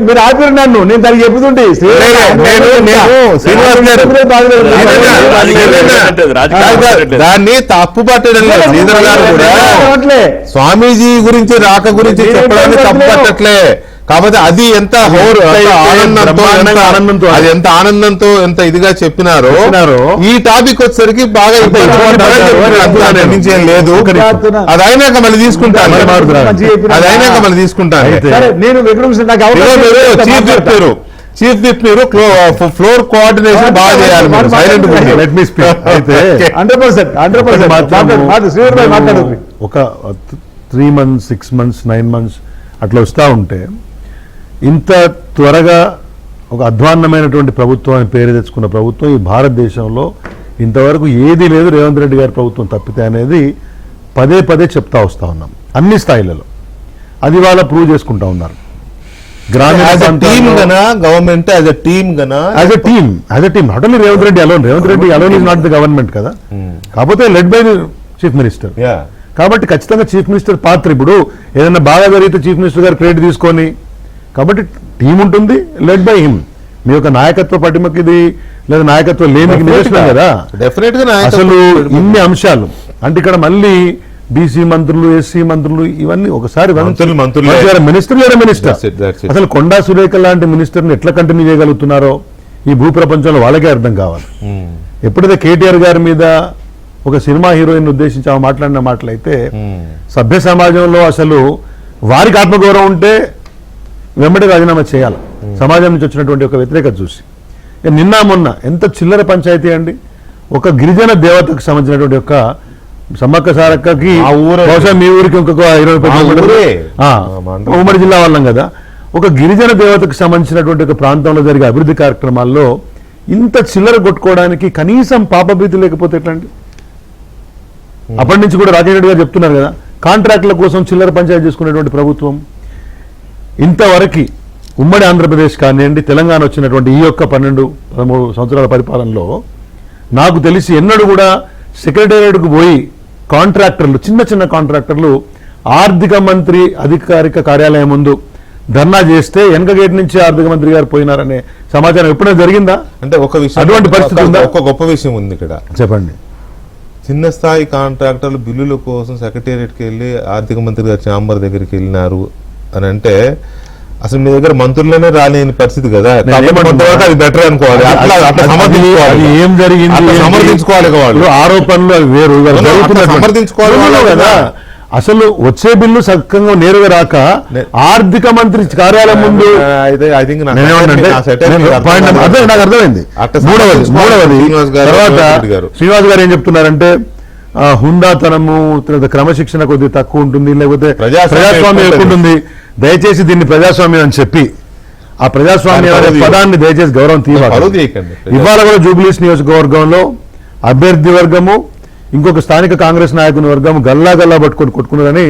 మీరు ఆపిరు నన్ను, నేను దానికి చెబుతుంటే దాన్ని తప్పు పట్టడం లేదు. స్వామీజీ గురించి రాక గురించి చెప్పడానికి తప్పు పట్టట్లే. కాకపోతే అది ఎంత ఆనందంతో అది ఎంత ఆనందంతో ఎంత ఇదిగా చెప్పినారో ఈ టాపిక్ వచ్చేసరికి బాగా లేదు. అది అయినాక మళ్ళీ తీసుకుంటాను, చీఫ్ విప్ మీరు ఫ్లోర్ కోఆర్డినేషన్ బాగా చేయాలి. ఒక 3 months 6 months 9 months అట్లా వస్తూ ఉంటే ఇంత త్వరగా ఒక అధ్వాన్నమైనటువంటి ప్రభుత్వం అని పేరు తెచ్చుకున్న ప్రభుత్వం ఈ భారతదేశంలో ఇంతవరకు ఏదీ లేదు. రేవంత్ రెడ్డి గారి ప్రభుత్వం తప్పితే అనేది పదే చెప్తా వస్తూ ఉన్నాం అన్ని స్థాయిలలో. అది వాళ్ళ ప్రూవ్ చేసుకుంటా ఉన్నారు. గ్రామీణ team Gana government as a team Gana as a team not only Revanth Reddy alone is not the government కదా, కాకపోతే led by the chief minister. కాబట్టి ఖచ్చితంగా చీఫ్ మినిస్టర్ పాత్ర. ఇప్పుడు ఏదైనా బాగా జరిగితే చీఫ్ మినిస్టర్ గారు క్రెడిట్ తీసుకొని, కాబట్టి టీం ఉంటుంది లెడ్ బై హిమ్. మీ యొక్క నాయకత్వ పటిమకి ఇది లేదా నాయకత్వం లేనికి నిదర్శనం కదా. డెఫినెట్ గా అసలు ఇన్ని అంశాలు అంటే ఇక్కడ మళ్ళీ బీసీ మంత్రులు, ఎస్సీ మంత్రులు ఇవన్నీ ఒకసారి మినిస్టర్ అసలు కొండా సురేఖ లాంటి మినిస్టర్ని ఎట్లా కంటిన్యూ చేయగలుగుతున్నారో ఈ భూ ప్రపంచంలో వాళ్ళకే అర్థం కావాలి. ఎప్పుడైతే కేటీఆర్ గారి మీద ఒక సినిమా హీరోయిన్ ఉద్దేశించి ఆమె మాట్లాడిన మాటలైతే సభ్య సమాజంలో అసలు వారికి ఆత్మగౌరవం ఉంటే వెంబడి రాజీనామా చేయాలి సమాజం నుంచి వచ్చినటువంటి ఒక వ్యతిరేకత చూసి. నిన్న మొన్న ఎంత చిల్లర పంచాయతీ అండి. ఒక గిరిజన దేవతకు సంబంధించినటువంటి ఒక సమ్మక్క సారక్కకి బహుశా మీ ఊరికి ఇంకొక 20 ఉమ్మడి జిల్లా వాళ్ళం కదా. ఒక గిరిజన దేవతకు సంబంధించినటువంటి ఒక ప్రాంతంలో జరిగే అభివృద్ధి కార్యక్రమాల్లో ఇంత చిల్లర కొట్టుకోవడానికి కనీసం పాపభీతి లేకపోతే ఎట్లండి. అప్పటి నుంచి కూడా రాజేష్ రెడ్డి గారు చెప్తున్నారు కదా, కాంట్రాక్టుల కోసం చిల్లర పంచాయతీ చేసుకునేటువంటి ప్రభుత్వం. ఇంతవరకు ఉమ్మడి ఆంధ్రప్రదేశ్ కానివ్వండి, తెలంగాణ వచ్చినటువంటి ఈ యొక్క 12-13 సంవత్సరాల పరిపాలనలో నాకు తెలిసి ఎన్నడూ కూడా సెక్రటేరియట్కు పోయి కాంట్రాక్టర్లు, చిన్న చిన్న కాంట్రాక్టర్లు ఆర్థిక మంత్రి అధికారిక కార్యాలయం ముందు ధర్నా చేస్తే వెనక గేట్ నుంచి ఆర్థిక మంత్రి గారు పోయినారనే సమాచారం ఎప్పుడైనా జరిగిందా? అంటే ఒక విషయం, అటువంటి పరిస్థితి ఉందా? ఒక గొప్ప విషయం ఉంది ఇక్కడ, చెప్పండి. చిన్న స్థాయి కాంట్రాక్టర్లు బిల్లుల కోసం సెక్రటేరియట్కి వెళ్ళి ఆర్థిక మంత్రి గారి ఛాంబర్ దగ్గరికి వెళ్ళినారు అని అంటే అసలు మీ దగ్గర మంత్రులనే రాలేని పరిస్థితి కదా. అది బెటర్ అనుకోవాలి. ఏం జరిగింది సమర్థించుకోవాలి వాళ్ళు, ఆరోపణలు అవి వేరు సమర్థించుకోవాలి కదా. అసలు వచ్చే బిల్లు సక్కంగా నేరుగా రాక ఆర్థిక మంత్రి కార్యాలయం ముందు నాకు అర్థమైంది. మూడవది తర్వాత శ్రీనివాస్ గారు ఏం చెప్తున్నారంటే హుందాతనము, క్రమశిక్షణ కొద్దిగా తక్కువ ఉంటుంది, లేకపోతే ప్రజాస్వామ్యం ఎక్కువ ఉంటుంది, దయచేసి దీన్ని ప్రజాస్వామ్యం అని చెప్పి ఆ ప్రజాస్వామ్యం అనే పదాన్ని దయచేసి గౌరవం తీయాలి. ఇవాళ కూడా జూబ్లీస్ నియోజకవర్గంలో అభ్యర్థి వర్గము ఇంకొక స్థానిక కాంగ్రెస్ నాయకుని వర్గం గల్లా కొట్టుకున్నదని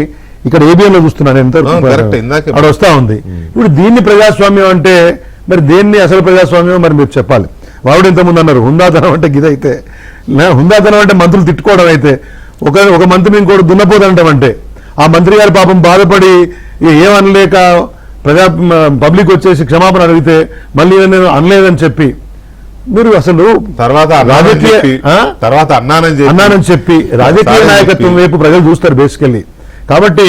ఇక్కడ ఏబిఎంలో చూస్తున్నాను. ఎంత అక్కడ వస్తా ఉంది. ఇప్పుడు దీన్ని ప్రజాస్వామ్యం అంటే మరి దేన్ని అసలు ప్రజాస్వామ్యం మరి మీరు చెప్పాలి. వాడు ఇంతకుముందు అన్నారు హుందాతనం అంటే గిదైతే, హుందాతనం అంటే మంత్రులు తిట్టుకోవడం అయితే, ఒక మంత్రిని ఇంకోటి దున్నపోదంటాం అంటే ఆ మంత్రి గారి పాపం బాధపడి ఏమనలేక పబ్లిక్ వచ్చేసి క్షమాపణ అడిగితే మళ్ళీ నేను అనలేదని చెప్పి మీరు అసలు తర్వాత అన్నానని చెప్పి రాజకీయ నాయకత్వం వైపు ప్రజలు చూస్తారు బేసికల్లీ. కాబట్టి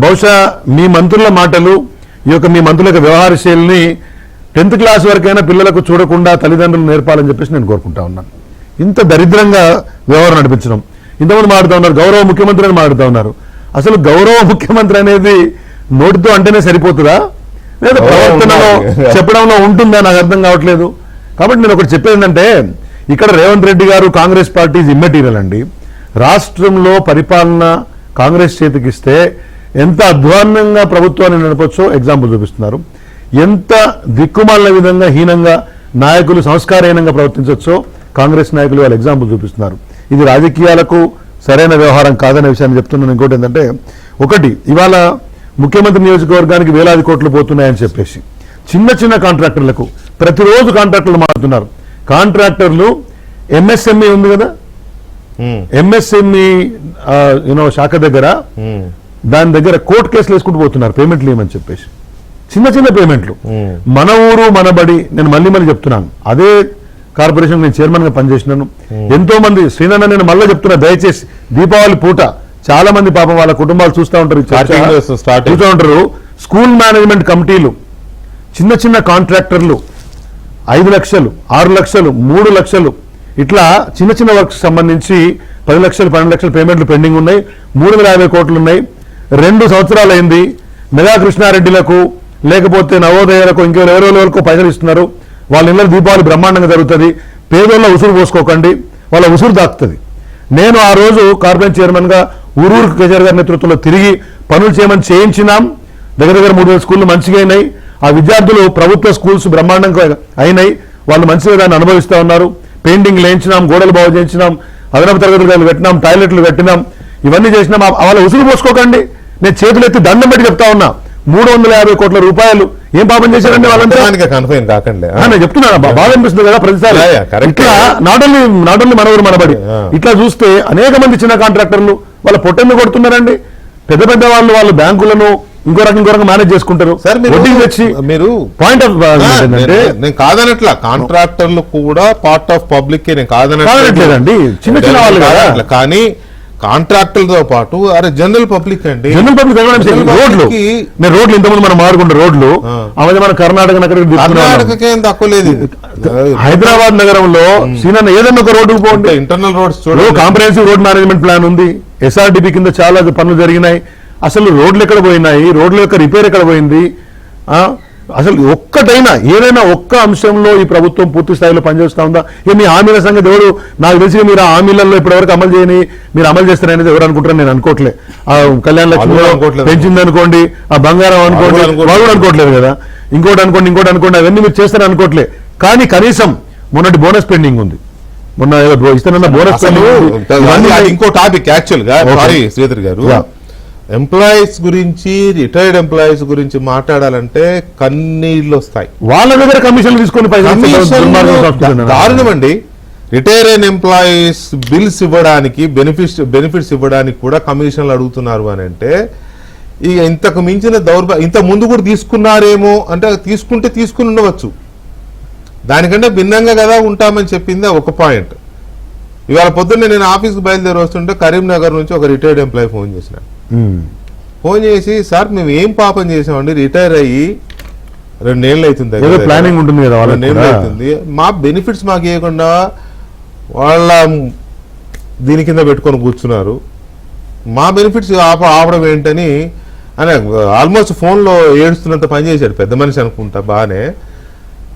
బహుశా మీ మంత్రుల మాటలు, ఈ యొక్క మీ మంత్రుల యొక్క వ్యవహార శైలిని 10th క్లాస్ వరకైనా పిల్లలకు చూడకుండా తల్లిదండ్రులు నేర్పాలని చెప్పేసి నేను కోరుకుంటా ఉన్నాను. ఇంత దరిద్రంగా వ్యవహారం నడిపించడం. ఇంతమంది మాట్లాడుతూ ఉన్నారు గౌరవ ముఖ్యమంత్రి అని మాట్లాడుతూ ఉన్నారు. అసలు గౌరవ ముఖ్యమంత్రి అనేది నోటితో అంటేనే సరిపోతుందా లేదా ప్రవర్తనలో చెప్పడంలో ఉంటుందా నాకు అర్థం కావట్లేదు. కాబట్టి నేను ఒకటి చెప్పేది ఏంటంటే ఇక్కడ రేవంత్ రెడ్డి గారు కాంగ్రెస్ పార్టీ ఈజ్ ఇమ్మెటీరియల్ అండి. రాష్ట్రంలో పరిపాలన కాంగ్రెస్ చేతికిస్తే ఎంత అధ్వాన్నంగా ప్రభుత్వాన్ని నడపచ్చో ఎగ్జాంపుల్ చూపిస్తున్నారు. ఎంత దిక్కుమాలిన విధంగా హీనంగా నాయకులు సంస్కారహీనంగా ప్రవర్తించవచ్చో కాంగ్రెస్ నాయకులు వాళ్ళు ఎగ్జాంపుల్ చూపిస్తున్నారు. ఇది రాజకీయాలకు సరైన వ్యవహారం కాదనే విషయాన్ని చెప్తున్నాను. ఇంకోటి ఏంటంటే ఒకటి ఇవాళ ముఖ్యమంత్రి నియోజకవర్గానికి వేలాది కోట్లు పోతున్నాయని చెప్పేసి చిన్న చిన్న కాంట్రాక్టర్లకు ప్రతిరోజు కాంట్రాక్టర్లు మారుతున్నారు. కాంట్రాక్టర్లు ఎంఎస్ఎంఈ ఉంది కదా, ఎంఎస్ఎంఈ శాఖ దగ్గర దాని దగ్గర కోర్టు కేసులు వేసుకుంటూ పోతున్నారు పేమెంట్లు ఇవ్వమని చెప్పేసి. చిన్న చిన్న పేమెంట్లు. మన ఊరు మన బడి, నేను మళ్ళీ చెప్తున్నాను, అదే కార్పొరేషన్ నేను చైర్మన్ గా పనిచేసినాను. ఎంతో మంది శ్రీనన్న నేను మళ్ళీ చెప్తున్నా, దయచేసి దీపావళి పూట చాలా మంది పాపం వాళ్ళ కుటుంబాలు చూస్తూ ఉంటారు. స్కూల్ మేనేజ్మెంట్ కమిటీలు, చిన్న చిన్న కాంట్రాక్టర్లు 5 లక్షలు 6 లక్షలు 3 లక్షలు ఇట్లా చిన్న చిన్న వర్క్స్ సంబంధించి 10 లక్షలు 12 లక్షల పేమెంట్లు పెండింగ్ ఉన్నాయి. 350 కోట్లు ఉన్నాయి. 2 సంవత్సరాలు అయింది. మెగా కృష్ణారెడ్డిలకు లేకపోతే నవోదయాలకు ఇంకెవరో వరకు పైసలు ఇస్తున్నారు. వాళ్ళ ఇళ్ళ దీపావళి బ్రహ్మాండంగా జరుగుతుంది. పేదోళ్ళ ఉసురు పోసుకోకండి, వాళ్ళ ఉసురు దాక్కుతుంది. నేను ఆ రోజు కార్పొరేషన్ చైర్మన్ గా ఊరూరు కేసీఆర్ గారి నేతృత్వంలో తిరిగి పనులు చేయమని చేయించినాం. దగ్గర 3,000 స్కూళ్ళు మంచిగా అయినాయి. ఆ విద్యార్థులు ప్రభుత్వ స్కూల్స్ బ్రహ్మాండంగా అయినాయి. వాళ్ళు మంచిగా దాన్ని అనుభవిస్తూ ఉన్నారు. పెయింటింగ్ వేయించినాం, గోడలు బాగు చేయించినాం, అదనపు తరగతులు పెట్టినాం, టాయిలెట్లు కట్టినాం, ఇవన్నీ చేసినాం. వాళ్ళ ఉసురు పోసుకోకండి. నేను చేతులెత్తి దండం పెట్టి చెప్తా ఉన్నా, 350 కోట్ల రూపాయలు ఏం పాపం చేశారండి వాళ్ళంతా? కన్ఫైన్ కాకండి. నేను చెప్తున్నాను, బాధ అనిపిస్తుంది కదా ప్రతిసారి. ఇట్లా నాట్ ఓన్లీ మనవరు మనబడి ఇట్లా చూస్తే అనేక మంది చిన్న కాంట్రాక్టర్లు వాళ్ళ పొట్టెందుకు కొడుతున్నారండి? పెద్ద పెద్ద వాళ్ళు బ్యాంకులను ఇంకో రకంగా మేనేజ్ చేసుకుంటారు. సార్ మీరు పాయింట్ ఆఫ్ ఏంటంటే, నేను కాదనట్లా, కాంట్రాక్టర్లు కూడా పార్ట్ ఆఫ్ పబ్లిక్ నేను కాదనట్లేదండి, చిన్న చిన్న వాళ్ళు కదా. కానీ కాంట్రాక్టర్లతో పాటు అరే జనరల్ పబ్లిక్ అండి, జనరల్ పబ్లిక్ రోడ్లు, నేను రోడ్లు ఇంతకుముందు మనం మాడుకుంటే రోడ్లు అవన్నీ మన కర్ణాటకకి ఏం తక్కువ లేదు. హైదరాబాద్ నగరంలో సీనన్న ఏదన్నా ఒక రోడ్డు పోండి, ఇంటర్నల్ రోడ్స్ చూడండి, కాంప్రహెన్సివ్ రోడ్ మేనేజ్మెంట్ ప్లాన్ ఉంది, SRDP కింద చాలా పనులు జరిగినాయి. అసలు రోడ్లు ఎక్కడ పోయినాయి, రోడ్ల యొక్క రిపేర్ ఎక్కడ పోయింది? అసలు ఏదైనా ఒక్క అంశంలో ఈ ప్రభుత్వం పూర్తి స్థాయిలో పనిచేస్తా ఉందా? మీ హామీల సంగతి ఎవరు, నాకు తెలిసి మీరు ఆ హామీలలో ఇప్పటివరకు అమలు చేయని, మీరు అమలు చేస్తారనేది ఎవరు అనుకుంటారు? నేను అనుకోవట్లే. ఆ కళ్యాణ లక్ష్మి పెంచింది అనుకోండి, ఆ బంగారం అనుకోండి, వాళ్ళు కూడా అనుకోవట్లేదు కదా. ఇంకోటి అనుకోండి, అవన్నీ మీరు చేస్తారని అనుకోవట్లే. కానీ కనీసం మొన్నటి బోనస్ పెండింగ్ ఉంది, మొన్న ఇస్తానన్న బోనస్ పెండింగ్. ఇంకో టాపిక్ యాక్చువల్ గా, సారీ శ్రీధర్ గారు, ఎంప్లాయీస్ గురించి, రిటైర్డ్ ఎంప్లాయీస్ గురించి మాట్లాడాలంటే కన్నీళ్ళు వస్తాయి. వాళ్ళ దగ్గర కమిషన్లు తీసుకొని దారుణం అండి. రిటైర్ అయిన ఎంప్లాయీస్ బిల్స్ ఇవ్వడానికి, బెనిఫిట్స్ ఇవ్వడానికి కూడా కమిషన్లు అడుగుతున్నారు అని అంటే, ఇక ఇంతకు మించిన ఇంత ముందు కూడా తీసుకున్నారేమో అంటే, తీసుకుని ఉండవచ్చు, దానికంటే భిన్నంగా కదా ఉంటామని చెప్పింది ఒక పాయింట్. ఇవాళ పొద్దున్నే నేను ఆఫీస్కి బయలుదేరి వస్తుంటే కరీంనగర్ నుంచి ఒక రిటైర్డ్ ఎంప్లాయీ ఫోన్ చేసి, సార్ మేము ఏం పాపం చేసామండి, రిటైర్ అయ్యి 2 ఏళ్ళు అవుతుంది, ప్లానింగ్ ఉంటుంది కదా, 2 ఏళ్ళు అవుతుంది, మా బెనిఫిట్స్ మాకు ఇవ్వకుండా వాళ్ళ దీని కింద పెట్టుకొని కూర్చున్నారు, మా బెనిఫిట్స్ ఆపడం ఏంటని అని ఆల్మోస్ట్ ఫోన్లో ఏడుస్తున్నంత పని చేశాడు. పెద్ద మనిషి అనుకుంటా బాగానే.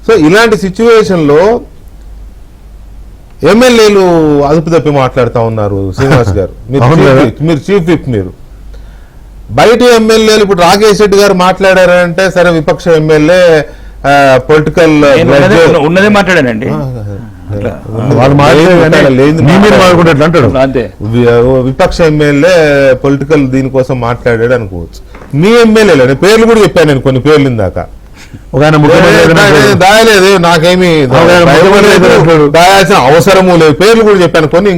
సో ఇలాంటి సిచ్యువేషన్లో ఎమ్మెల్యేలు అదుపు తప్పి మాట్లాడుతూ ఉన్నారు. శ్రీనివాస్ గారు, మీరు చీఫ్ విప్, మీరు బయట ఎమ్మెల్యేలు ఇప్పుడు రాకేష్ రెడ్డి గారు మాట్లాడారంటే, సరే విపక్ష ఎమ్మెల్యే పొలిటికల్ ఉన్నదే మాట్లాడానండి, విపక్ష ఎమ్మెల్యే పొలిటికల్ దీనికోసం మాట్లాడాడు అనుకోవచ్చు. మీ ఎమ్మెల్యేలు పేర్లు కూడా చెప్పాను నేను, కొన్ని పేర్లు ఇందాక దాయలేదు, నాకేమి దాయాల్సిన అవసరము లేదు, పేర్లు కూడా చెప్పాను కొన్ని,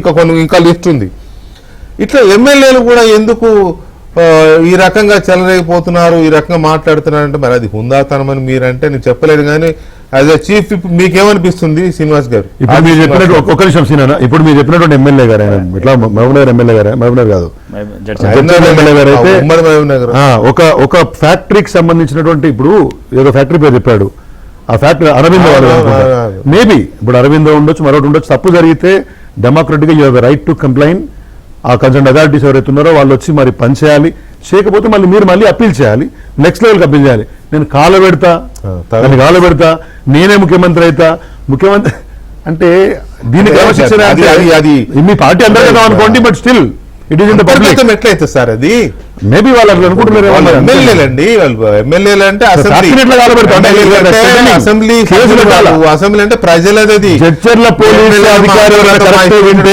ఇంకా లిస్ట్ ఉంది. ఇట్లా ఎమ్మెల్యేలు కూడా ఎందుకు ఈ రకంగా చెలరైపోతున్నారు, ఈ రకంగా మాట్లాడుతున్నారంటే, మరి అది హుందాతనమని మీరంటే నేను చెప్పలేను. కానీ యాజ్ ఎ చీఫ్ మీకేమనిపిస్తుంది శ్రీనివాస్ గారు? ఇప్పుడు మీరు చెప్పినట్టు ఒక్క నిమిషం సీనా, ఇప్పుడు మీరు చెప్పినటువంటి ఎమ్మెల్యే గారు, ఆయన ఇట్లా మహబూబ్నగర్ ఎమ్మెల్యే గారు, మహబూబ్నగర్ కాదు ఎమ్మెల్యే గారు అయితే, ఒక ఫ్యాక్టరీకి సంబంధించినటువంటి, ఇప్పుడు ఏదో ఫ్యాక్టరీ పేరు చెప్పాడు, ఆ ఫ్యాక్టరీ అరవిందో వాళ్ళు, మేబీ ఇప్పుడు అరవిందో ఉండొచ్చు, మరొకటి ఉండొచ్చు, తప్పు జరిగితే డెమోక్రటిక్గా you have the right to complaint. ఆ కన్సర్న్ అథారిటీస్ ఎవరైతే ఉన్నారో వాళ్ళు వచ్చి మరి పని చేయాలి, చేయకపోతే మీరు మళ్ళీ అప్పీల్ చేయాలి, నెక్స్ట్ లెవెల్కి అప్పీల్ చేయాలి. నేను కాలు పెడతా, నేనే ముఖ్యమంత్రి అవుతా, ముఖ్యమంత్రి అంటే దీనికి అది మీ పార్టీ అందరూ కదా అనుకోండి, but still it is in the public. ఎట్లయితే సార్ అది మేబీ వాళ్ళు అట్లా అనుకుంటున్నారు. ఎమ్మెల్యేలండి, ఎమ్మెల్యేలు అంటే అసెంబ్లీ అంటే ప్రజలది,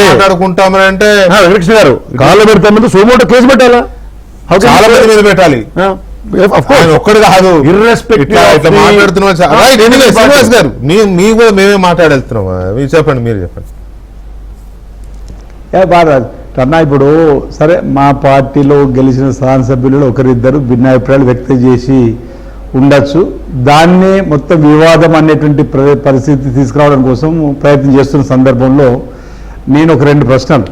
మాట్లాడుకుంటామనంటే వెంకటేష్ గారు కాళ్ళు పెడతామంటే సోమోటో కేసు పెట్టాలా, చాలా మంది మీద పెట్టాలి, ఒక్కడు కాదు, ఇట్లా మాట్లాడుతున్నాం. శ్రీనివాస్ గారు, మీ కూడా మేమే మాట్లాడేస్తున్నాం, మీరు చెప్పండి, మీరు చెప్పండి. కన్నా ఇప్పుడు సరే, మా పార్టీలో గెలిచిన శాసనసభ్యులలో ఒకరిద్దరు భిన్నాభిప్రాయాలు వ్యక్తం చేసి ఉండొచ్చు, దాన్నే మొత్తం వివాదం అనేటువంటి పరిస్థితి తీసుకురావడం కోసం ప్రయత్నం చేస్తున్న సందర్భంలో నేను ఒక 2 ప్రశ్నలు.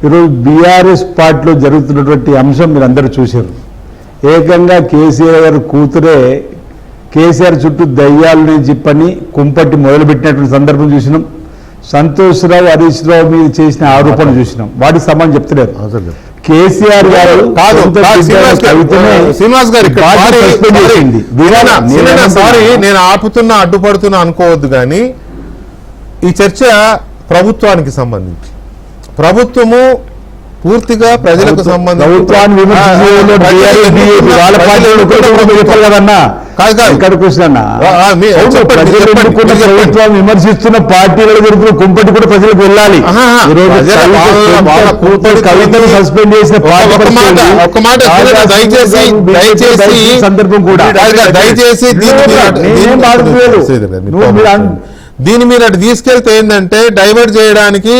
ఈరోజు బీఆర్ఎస్ పార్టీలో జరుగుతున్నటువంటి అంశం మీరు అందరూ చూశారు. ఏకంగా కేసీఆర్ గారు కూతురే కేసీఆర్ చుట్టూ దయ్యాలని చెప్పని కుంపట్టి మొదలుపెట్టినటువంటి సందర్భం చూసినాం. సంతోష్రావు, హరీష్ రావు మీద చేసిన ఆరోపణ చూసినాం, వాటికి సమానం చెప్తలేరు. కేసీఆర్ గారు నేను అడ్డుపడుతున్నా అనుకోవద్దు, కానీ ఈ చర్చ ప్రభుత్వానికి సంబంధించి, ప్రభుత్వము పూర్తిగా ప్రజలకు సంబంధించి ప్రభుత్వాన్ని విమర్శించే వాళ్ళు DRS, BJP వాళ్ళ పార్టీలు చెప్పారు కదన్నా. కాదు. ఇక్కడ కృష్ణ ప్రభుత్వం విమర్శిస్తున్న పార్టీలకు జరుగుతున్న కుంపటి కూడా ప్రజలకు వెళ్ళాలి. కవితను సస్పెండ్ చేసిన ఒక్క మాట దయచేసి సందర్భం కూడా దయచేసి దీన్ని మీరు అటు తీసుకెళ్తే ఏంటంటే డైవర్ట్ చేయడానికి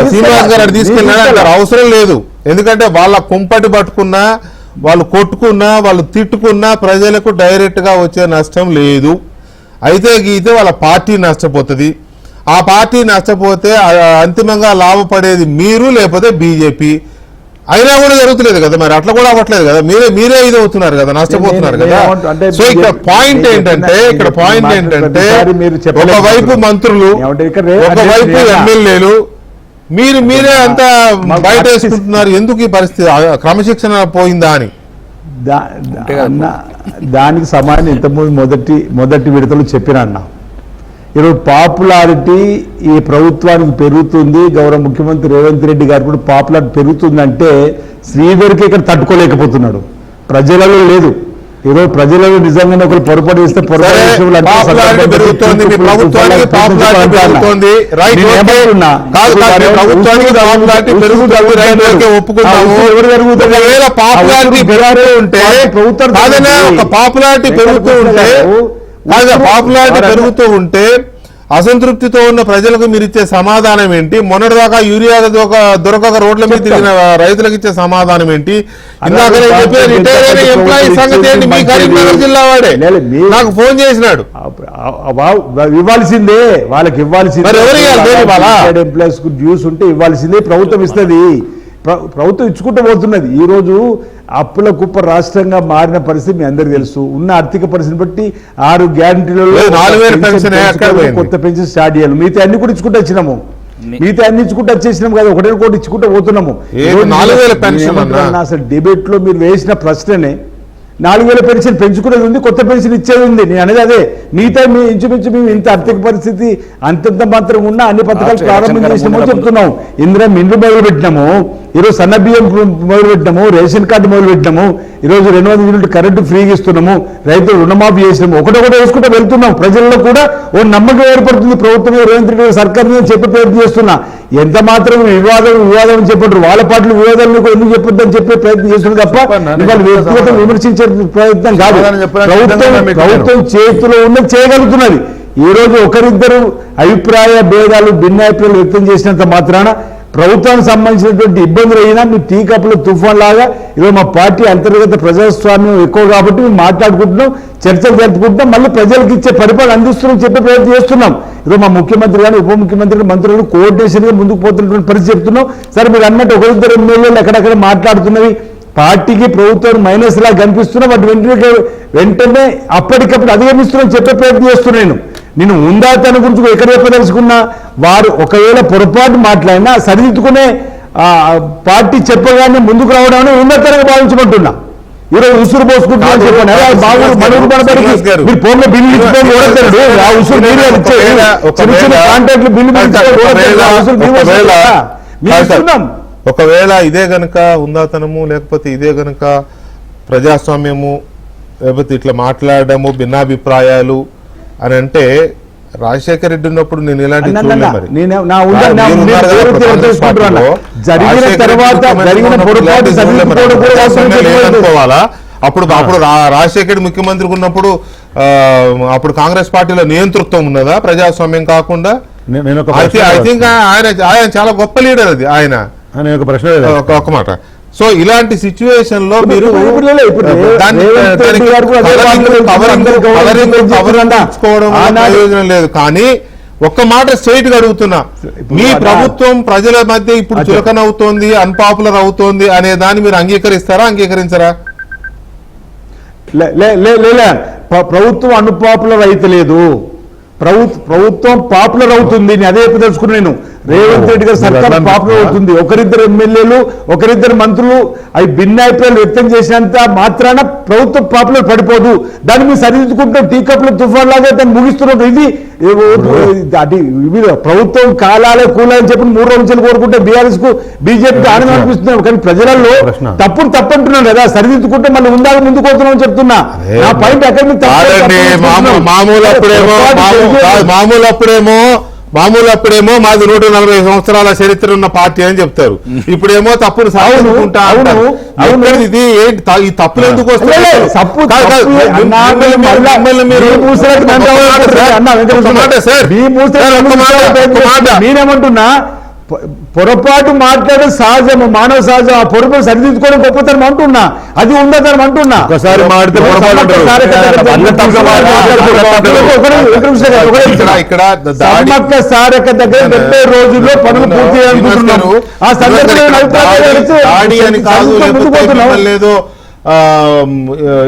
శ్రీనివాస్ గారు అటు తీసుకెళ్ళినా అవసరం లేదు. ఎందుకంటే వాళ్ళ కుంపటి పట్టుకున్నా, వాళ్ళు కొట్టుకున్నా, వాళ్ళు తిట్టుకున్నా ప్రజలకు డైరెక్ట్ గా వచ్చే నష్టం లేదు. అయితే గీతే వాళ్ళ పార్టీ నష్టపోతుంది. ఆ పార్టీ నష్టపోతే అంతిమంగా లాభపడేది మీరు, లేకపోతే బీజేపీ. అయినా కూడా జరుగుతులేదు కదా, మరి అట్లా కూడా అవ్వట్లేదు కదా, మీరే ఇది అవుతున్నారు కదా, నష్టపోతున్నారు కదా. సో ఇక్కడ పాయింట్ ఏంటంటే ఒకవైపు మంత్రులు, ఒకవైపు ఎమ్మెల్యేలు, మీరే అంతా బయట వేసుకుంటున్నారు. ఎందుకు ఈ పరిస్థితి? క్రమశిక్షణ పోయిందా అని దానికి సమాధానం ఇంతకుముందు మొదటి విడతలు చెప్పిన అన్న. ఈరోజు పాపులారిటీ ఈ ప్రభుత్వానికి పెరుగుతుంది. గౌరవ ముఖ్యమంత్రి రేవంత్ రెడ్డి గారు కూడా పాపులారిటీ పెరుగుతుందంటే శ్రీధర్కి ఇక్కడ తట్టుకోలేకపోతున్నాడు. ప్రజలలో లేదు. ఈరోజు ప్రజలలో నిజంగానే ఒకరు పొరపాటు చేస్తే పాపులారిటీ పెరుగుతూ ఉంటే అసంతృప్తితో ఉన్న ప్రజలకు మీరు ఇచ్చే సమాధానం ఏంటి? మొన్నటిదాకా యూరియా దొరకక రోడ్ల మీద తిరిగిన రైతులకు ఇచ్చే సమాధానం ఏంటి? ఇందాక రిటైర్ అయిన ఎంప్లాయీ సంగతి ఏంటి? మీ కరీంనగర్ జిల్లా వాడే నాకు ఫోన్ చేసినాడు. ఇవ్వాల్సిందే, వాళ్ళకి ఇవ్వాల్సిందే. ఎంప్లాయీస్ డ్యూస్ ఉంటే ఇవ్వాల్సిందే, ప్రభుత్వం ఇస్తుంది. ప్రభుత్వం ఇచ్చుకుంటూ పోతున్నది. ఈ రోజు అప్పుల కుప్ప రాష్ట్రంగా మారిన పరిస్థితి మీ అందరికీ తెలుసు. ఉన్న ఆర్థిక పరిస్థితిని బట్టి 6 గ్యారంటీలలో 4,000 కొత్త పెన్షన్ స్టార్ట్ చేయాలి. మిగతా అన్ని కూడా ఇచ్చుకుంటూ వచ్చినాము. కదా, 1 కోటి ఇచ్చుకుంటూ పోతున్నాము. అసలు డిబేట్ లో మీరు వేసిన ప్రశ్ననే 4,000 పెన్షన్ పెంచుకునేది ఉంది, కొత్త పెన్షన్ ఇచ్చేది ఉంది. నేను అనేది అదే. మిగతా ఇంచుమించు మేము ఇంత ఆర్థిక పరిస్థితి అంతంత మాత్రం ఉన్న అన్ని పథకాలు ప్రారంభం చేసినామో చెప్తున్నాము. ఇందులో మిండ్లు మొదలు పెట్టినాము, ఈరోజు సన్న బియ్యం మొదలు పెట్టినాము, రేషన్ కార్డు మొదలు పెట్టినాము, ఈరోజు 200 యూనిట్ కరెంటు ఫ్రీగా ఇస్తున్నాము, రైతులు రుణమాఫీ చేసినాము. ఒకటొకటి వేసుకుంటూ వెళ్తున్నాం. ప్రజల్లో కూడా ఓ నమ్మకం ఏర్పడుతుంది. ప్రభుత్వం రేవంత్ రెడ్డి సర్కార్ మీద చెప్పే ప్రయత్నం చేస్తున్నా. ఎంత మాత్రం వివాదం చెప్పంటారు, వాళ్ళ పార్టీలు వివాదాలను కూడా ఎందుకు చెప్పొద్దని చెప్పే ప్రయత్నం చేస్తున్నారు తప్ప వాళ్ళు వ్యక్తిగతం విమర్శించే ప్రయత్నం కాదు. ప్రభుత్వం చేతిలో ఉన్నది చేయగలుగుతున్నది. ఈ రోజు ఒకరిద్దరు అభిప్రాయ భేదాలు, భిన్నాభిప్రాయాలు వ్యక్తం చేసినంత మాత్రాన ప్రభుత్వానికి సంబంధించినటువంటి ఇబ్బందులు అయినా మీ టీ కప్పుల తుఫాన్ లాగా ఈరోజు మా పార్టీ అంతర్గత ప్రజాస్వామ్యం ఎక్కువ కాబట్టి మేము మాట్లాడుకుంటున్నాం, చర్చలు జరుపుకుంటున్నాం, మళ్ళీ ప్రజలకు ఇచ్చే పరిపాలన అందిస్తున్నాం చెప్పే ప్రయత్నం చేస్తున్నాం. ఈరోజు మా ముఖ్యమంత్రి కానీ ఉప ముఖ్యమంత్రి మంత్రులు కోఆర్డినేషన్గా ముందుకు పోతున్నటువంటి పరిస్థితి చెప్తున్నాం. సరే, మీరు అన్నట్టు ఒకరిద్దరు ఎమ్మెల్యేలు ఎక్కడెక్కడ మాట్లాడుతున్నవి పార్టీకి ప్రభుత్వం మైనస్ లా కనిపిస్తున్నా వాటి వెంటనే అప్పటికప్పుడు అధిగమిస్తున్నాం చెప్పే ప్రయత్నం చేస్తున్నాను. నేను ఉందాతన గురించి ఎక్కడ చెప్పదలుచుకున్నా వారు ఒకవేళ పొరపాటు మాట్లాడినా సరిదిద్దుకునే పార్టీ చెప్పగానే ముందుకు రావడం ఉన్నతంగా భావించమంటున్నా. ఈరోజు ఉసురు పోసుకుంటున్నా చెప్పండి. మీరు ఫోన్లో బిల్లు ఇచ్చుకొని ఆ ఉసురు కాంట్రాక్ట్లు బిల్లు ఇస్తున్నాం. ఒకవేళ ఇదే గనక ఉందాతనము, లేకపోతే ఇదే గనక ప్రజాస్వామ్యము, లేకపోతే ఇట్లా మాట్లాడము, భిన్నాభిప్రాయాలు అని అంటే రాజశేఖర రెడ్డి ఉన్నప్పుడు నేను ఇలాంటి అప్పుడు రాజశేఖర్ ముఖ్యమంత్రి ఉన్నప్పుడు అప్పుడు కాంగ్రెస్ పార్టీలో నియంతృత్వం ఉన్నదా ప్రజాస్వామ్యం కాకుండా? ఐ థింక్ ఆయన చాలా గొప్ప లీడర్. అది ఆయన ఒక ప్రశ్న, ఒక మాట. సో ఇలాంటి సిచ్యువేషన్ లో మీరు ప్రయోజనం లేదు. కానీ ఒక్క మాట స్ట్రైట్ గా అడుగుతున్నా, మీ ప్రభుత్వం ప్రజల మధ్య ఇప్పుడు చులకన అవుతోంది, అన్పాపులర్ అవుతోంది అనే దాన్ని మీరు అంగీకరిస్తారా, అంగీకరించరా? ప్రభుత్వం అన్పాపులర్ అయితే లేదు, ప్రభుత్వం పాపులర్ అవుతుంది. నేను అదే తెలుసుకున్నాను. నేను రేవంత్ రెడ్డి గారి సర్కార్ పాపులర్ అవుతుంది. ఒకరిద్దరు ఎమ్మెల్యేలు ఒకరిద్దరు మంత్రులు అవి భిన్నాభిప్రాయాలు వ్యక్తం చేసినంత మాత్రాన ప్రభుత్వం పాపులర్ పడిపోదు. దాన్ని మీరు సరిదిద్దుకుంటాం టీ కప్ల తుఫాన్ లాగా దాన్ని ముగిస్తున్నారు. ఇది అది ప్రభుత్వం కాలాలే కూలని చెప్పి 3 రోజుల నుంచి కోరుకుంటే బీఆర్ఎస్ కు బీజేపీకి ఆనందం అనిపిస్తున్నారు. కానీ ప్రజలలో తప్పు అంటున్నాను కదా, సరిదిద్దుకుంటే మళ్ళీ ఉందాక ముందుకు పోతున్నామని చెప్తున్నా. నా పాయింట్ అక్కడ మామూలు అప్పుడేమో మాది 140 సంవత్సరాల చరిత్ర ఉన్న పార్టీ అని చెప్తారు. ఇప్పుడేమో తప్పును సాగుకుంటా. ఇది ఈ తప్పులు ఎందుకు వస్తాయి? నేనేమంటున్నా, పొరపాటు మాట్లాడడం సహజము, మానవ సహజం. ఆ పొరపాటు సరిదిద్దుకోవడం గొప్పతనం అంటున్నా, అది ఉండదనం అంటున్నా. ఒకసారి మాట్లాడితే సమ్మక్క సారక్క దగ్గర 70 రోజుల్లో పనులు పూర్తి చేయాలనుకుంటున్నారు. ఆ సందర్భంలో లేదో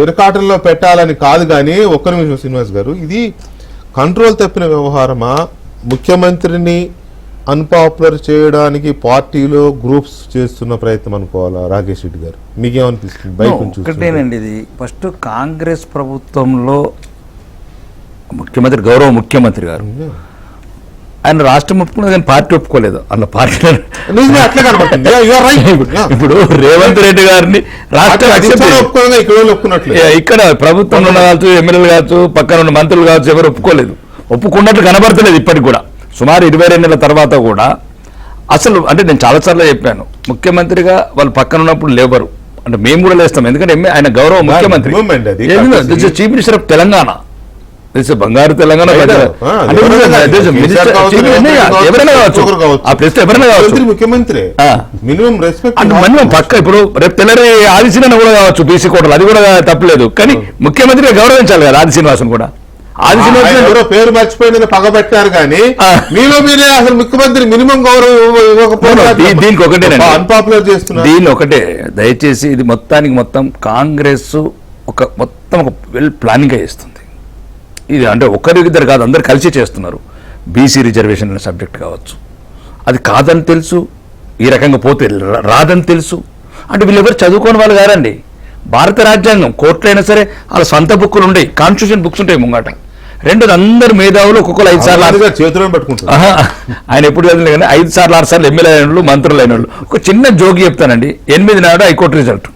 ఇరకాటల్లో పెట్టాలని కాదు. కానీ ఒక్క నిమిషం శ్రీనివాస్ గారు, ఇది కంట్రోల్ తప్పిన వ్యవహారమా? ముఖ్యమంత్రిని అన్పాపులర్ చేయడానికి పార్టీలో గ్రూప్స్ చేస్తున్న ప్రయత్నం అనుకోవాలా? రాకేష్ రెడ్డి గారు మీకేమనిపిస్తుంది బయట నుంచి? ఒకటేనండి, ఇది ఫస్ట్ కాంగ్రెస్ ప్రభుత్వంలో ముఖ్యమంత్రి, గౌరవ ముఖ్యమంత్రి గారు ఆయన రాష్ట్రం ఒప్పుకున్నది కానీ పార్టీ ఒప్పుకోలేదు. అన్న పార్టీ ఇప్పుడు రేవంత్ రెడ్డి గారిని రాష్ట్రం ఇక్కడ ప్రభుత్వంలో కావచ్చు, ఎమ్మెల్యేలు కావచ్చు, పక్కన ఉన్న మంత్రులు కావచ్చు, ఎవరు ఒప్పుకోలేదు. ఒప్పుకున్నట్లు కనబడతలేదు ఇప్పటికి కూడా. సుమారు 22 నెలల తర్వాత కూడా అసలు అంటే నేను చాలాసార్లు చెప్పాను, ముఖ్యమంత్రిగా వాళ్ళు పక్కన ఉన్నప్పుడు లేబరు అంటే మేము కూడా లేస్తాం. ఎందుకంటే ఆయన గౌరవ ముఖ్యమంత్రి, చీఫ్ మినిస్టర్ ఆఫ్ తెలంగాణ, బంగారు తెలంగాణ, ఎవరైనా కావచ్చు, ఆ ప్లేస్ ఎవరైనా కావచ్చు, ముఖ్యమంత్రి మినిమం పక్క. ఇప్పుడు రేపు తెల్లరి ఆది శ్రీనివాసన్ కూడా కావచ్చు, బీసీ కోటలు, అది కూడా తప్పలేదు. కానీ ముఖ్యమంత్రిగా గౌరవించాలి కదా ఆది శ్రీనివాసన్ కూడా. ఎవరో పేరు మర్చిపోయిన పగబెట్టారు కానీ మీరే అసలు ముఖ్యమంత్రి మినిమం గౌరవం ఇవ్వకపోతే దీనికి ఒకటే అన్పాపులర్ చేస్తున్నారు. దీన్ని ఒకటే దయచేసి ఇది మొత్తం కాంగ్రెస్ మొత్తం ఒక వెల్ ప్లానింగ్ గా చేస్తుంది. ఇది అంటే ఒకరిద్దరు కాదు, అందరు కలిసి చేస్తున్నారు. బీసీ రిజర్వేషన్ సబ్జెక్ట్ కావచ్చు, అది కాదని తెలుసు, ఈ రకంగా పోతే రాదని తెలుసు. అంటే వీళ్ళెవరు చదువుకోని వాళ్ళు కాదండి. భారత రాజ్యాంగం కోర్టులో అయినా సరే వాళ్ళ సొంత బుక్కులు ఉంటాయి, కాన్స్టిట్యూషన్ బుక్స్ ఉంటాయి ముంగట. రెండోది అందరు మేధావులు ఒక్కొక్కరు 5 సార్లు చేతుల్లో పెట్టుకుంటారు. ఆయన ఎప్పుడు చదివిన కానీ 5 సార్లు 6 సార్లు ఎమ్మెల్యే అయిన వాళ్ళు, మంత్రులు అయిన వాళ్ళు. ఒక చిన్న జోకి చెప్తానండి, 8 నాడు హైకోర్టు రిజల్ట్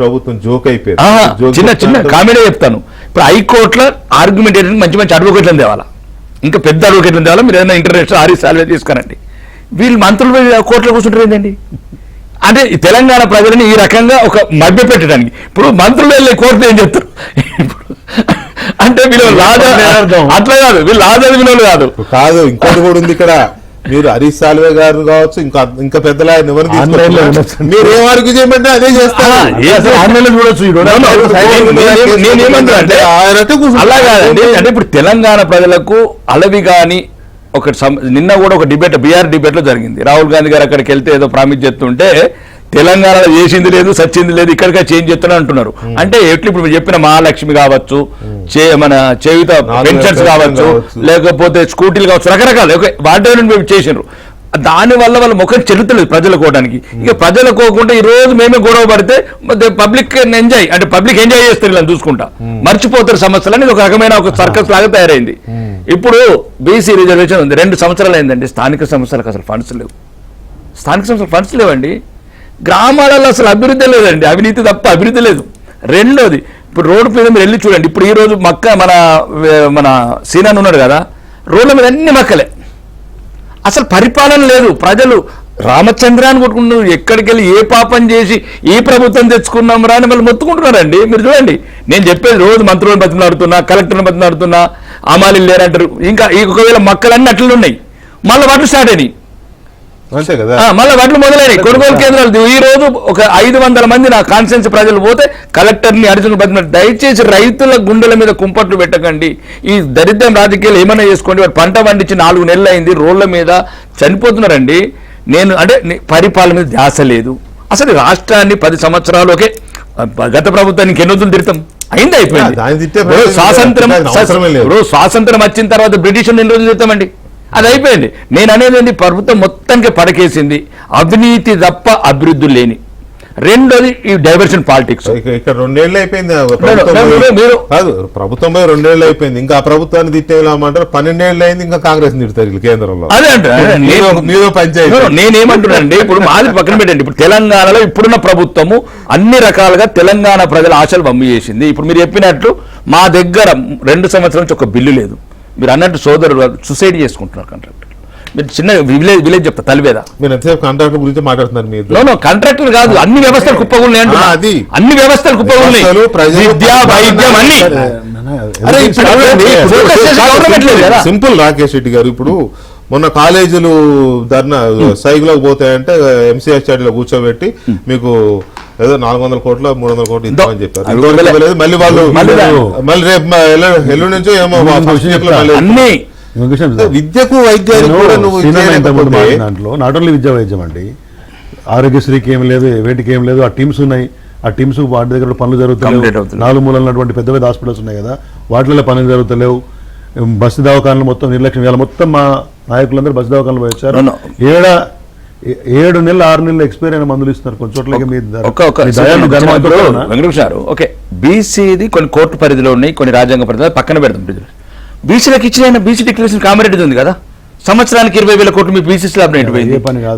ప్రభుత్వం జోక్ అయిపోయింది. చిన్న కామెడీ చెప్తాను. ఇప్పుడు హైకోర్టులో ఆర్గ్యుమెంట్ ఏంటంటే మంచి అడ్వకేట్లను తేవాలా, ఇంకా పెద్ద అడ్వకేట్లను తేవాలా. మీరు ఏదైనా ఇంటర్నేషనల్ ఆర్ఈ సాల్వే తీసుకురండి. వీళ్ళు మంత్రులు కోర్టులో కూర్చుంటారు ఏంటండి? అంటే ఈ తెలంగాణ ప్రజలని ఈ రకంగా ఒక మభ్య పెట్టడానికి. ఇప్పుడు మంత్రులు వెళ్ళే కోర్టు ఏం చెప్తారు? అంటే వీళ్ళు అట్లా కాదు, వీళ్ళు లాజాది వినోలు కాదు. ఇంకోటి కూడా ఉంది ఇక్కడ. మీరు హరీష్ సాల్వే గారు కావచ్చు, ఇంకా పెద్దల మీరు ఏం ఆర్గ్యూ చేయమంటే అదే చేస్తారు. అలా కాదండి. అంటే ఇప్పుడు తెలంగాణ ప్రజలకు అలవి కానీ నిన్న కూడా ఒక డిబేట్, బీఆర్ డిబేట్ లో జరిగింది. రాహుల్ గాంధీ గారు అక్కడికి వెళ్తే ఏదో ప్రామిస్ చేస్తుంటే తెలంగాణలో చేసింది లేదు, సచ్చింది లేదు, ఇక్కడికే చేంజ్ చేస్తున్నా అంటున్నారు. అంటే ఎట్లు ఇప్పుడు చెప్పిన మహాలక్ష్మి కావచ్చు, మన చేయుత పెన్షన్స్ కావచ్చు, లేకపోతే స్కూటీలు కావచ్చు, రకరకాల వాటి మేము చేసినారు. దానివల్ల వాళ్ళ ముఖం చెల్లుతలేదు ప్రజలు కోవడానికి. ఇక ప్రజలు కోకుండా ఈ రోజు మేమే గొడవ పడితే పబ్లిక్ ఎంజాయ్, అంటే పబ్లిక్ ఎంజాయ్ చేస్తారు ఇలా చూసుకుంటా, మర్చిపోతారు సమస్యలని. ఒక రకమైన ఒక సర్కస్ లాగా తయారైంది. ఇప్పుడు బీసీ రిజర్వేషన్ ఉంది, 2 సంవత్సరాలు అయిందండి. స్థానిక సంస్థలకు అసలు ఫండ్స్ లేవు. స్థానిక సంస్థలు ఫండ్స్ లేవండి. గ్రామాలలో అసలు అభివృద్ధి లేదండి, అవినీతి తప్ప అభివృద్ధి లేదు. రెండోది, ఇప్పుడు రోడ్డు మీద మీరు వెళ్ళి చూడండి. ఇప్పుడు ఈ రోజు మన సీనాన్ ఉన్నాడు కదా, రోడ్ల మీద అన్ని మక్కలే, అసలు పరిపాలన లేదు. ప్రజలు రామచంద్రాన్ని కొట్టుకుంటున్నారు. ఎక్కడికి వెళ్ళి ఏ పాపం చేసి ఈ ప్రభుత్వం తెచ్చుకున్నాం రా అని వాళ్ళు మొత్తుకుంటున్నారండి. మీరు చూడండి, నేను చెప్పేది రోజు మంత్రులను బతిలాడుతున్నా, కలెక్టర్ని బతిలాడుతున్నా, అమాలి లేరంటారు. ఇంకా ఒకవేళ మక్కలన్నీ అట్లనే ఉన్నాయి. మళ్ళీ వాటిలు స్టార్ట్ అయినాయి, మళ్ళీ వాటిలు మొదలైనవి. కొనుగోలు కేంద్రాలు ఈ రోజు ఒక 500 మంది నా కాన్స్టిట్యున్సీ ప్రజలు పోతే కలెక్టర్ని అర్జున్ బతిలాడు. దయచేసి రైతుల గుండెల మీద కుంపట్లు పెట్టకండి. ఈ దరిద్రం రాజకీయాలు ఏమైనా చేసుకోండి. వాడు పంట పండించి 4 నెలలు అయింది, రోడ్ల మీద చనిపోతున్నారండి. నేను అంటే పరిపాలన మీద ధ్యాస లేదు అసలు. రాష్ట్రాన్ని 10 సంవత్సరాలు ఒకే గత ప్రభుత్వానికి ఎన్ని రోజులు తిడతాం, అయింది అయిపోయింది. స్వాతంత్రం వచ్చిన తర్వాత బ్రిటిష్ ఎన్ని రోజులు తిడతామండి? అది అయిపోయింది. నేను అనేది ఏంటి, ప్రభుత్వం మొత్తానికి పడకేసింది, అవినీతి తప్ప అభివృద్ధి లేని. రెండోది ఈ డైవర్షన్ పాలిటిక్స్. ఇక్కడ 2 ఏళ్ళు అయిపోయింది మీరు కాదు, ప్రభుత్వం 2 ఏళ్ళు అయిపోయింది, ఇంకా ఆ ప్రభుత్వాన్ని తిట్టేలామంటారు. 12 ఏళ్ళు అయింది, ఇంకా కాంగ్రెస్ తిడతారు కేంద్రంలో. అదే మీరు పంచాయతీ. నేనేమంటున్నానండి, ఇప్పుడు మాది పక్కన పెట్టండి. ఇప్పుడు తెలంగాణలో ఇప్పుడున్న ప్రభుత్వము అన్ని రకాలుగా తెలంగాణ ప్రజల ఆశలు వమ్మి చేసింది. ఇప్పుడు మీరు చెప్పినట్లు మా దగ్గర 2 సంవత్సరాల నుంచి ఒక బిల్లు లేదు. మీరు అన్నట్టు సోదరుడు సూసైడ్ చేసుకుంటున్నారు కాంట్రాక్టర్. మీరు చిన్న విలేజ్ చెప్తా తలివేదా, మీరు ఎంతసేపు కాంట్రాక్టర్ గురించి మాట్లాడుతున్నారు. మీరు కాంట్రాక్టర్ కాదు, అన్ని వ్యవస్థలు కుప్పగున్నాయి అంటున్నా. అది అన్ని వ్యవస్థలు కుప్పగున్నాయి, విద్య వైద్యం అన్ని. సింపుల్ రాకేష్ రెడ్డి గారు, ఇప్పుడు మొన్న కాలేజీలు ధర్నా సైకిల్లోకి పోతాయంటే ఎంసీఆర్ స్టడీలో కూర్చోబెట్టి మీకు ఏదో 400 కోట్లు 300 కోట్లు ఇద్దామని చెప్పారు. మళ్ళీ వాళ్ళు మళ్ళీ రేపు ఎల్లుండి నుంచో ఏమో అన్ని విద్యకు వైద్యానికి కూడా నువ్వు దాంట్లో నాట్ ఓన్లీ విద్యా వైద్యం అండి, ఆరోగ్యశ్రీకి ఏం లేదు, వేటికి ఏం లేదు. ఆ టీమ్స్ ఉన్నాయి, ఆ టీమ్స్ వాటి దగ్గర పనులు జరుగుతాయి. 4 మూలన్నటువంటి పెద్ద పెద్ద హాస్పిటల్స్ ఉన్నాయి కదా, వాటిలో పనులు జరుగుతలేవు. బస్సు దవాఖానలు మొత్తం నిర్లక్ష్యం. ఇవాళ మొత్తం మా నాయకులందరూ బస్సు దవాఖానలు పోయి వచ్చారు. 7 నెలలు 6 నెలలు ఎక్స్పైర్ అయిన మందులు ఇస్తున్నారు కొన్ని చోట్ల. వెంకటేశ్వర ఓకే, బీసీది కొన్ని కోర్టు పరిధిలో ఉన్నాయి, కొన్ని రాజ్యాంగ పరిధిలో పక్కన పెడతాం. బీసీలకు ఇచ్చిన బీసీ డిక్లరేషన్ కామారెడ్డి ఉంది కదా, సంవత్సరానికి 20,000 కోట్లు మీ బీసీ స్లాబ్ ఎటుపోయింది,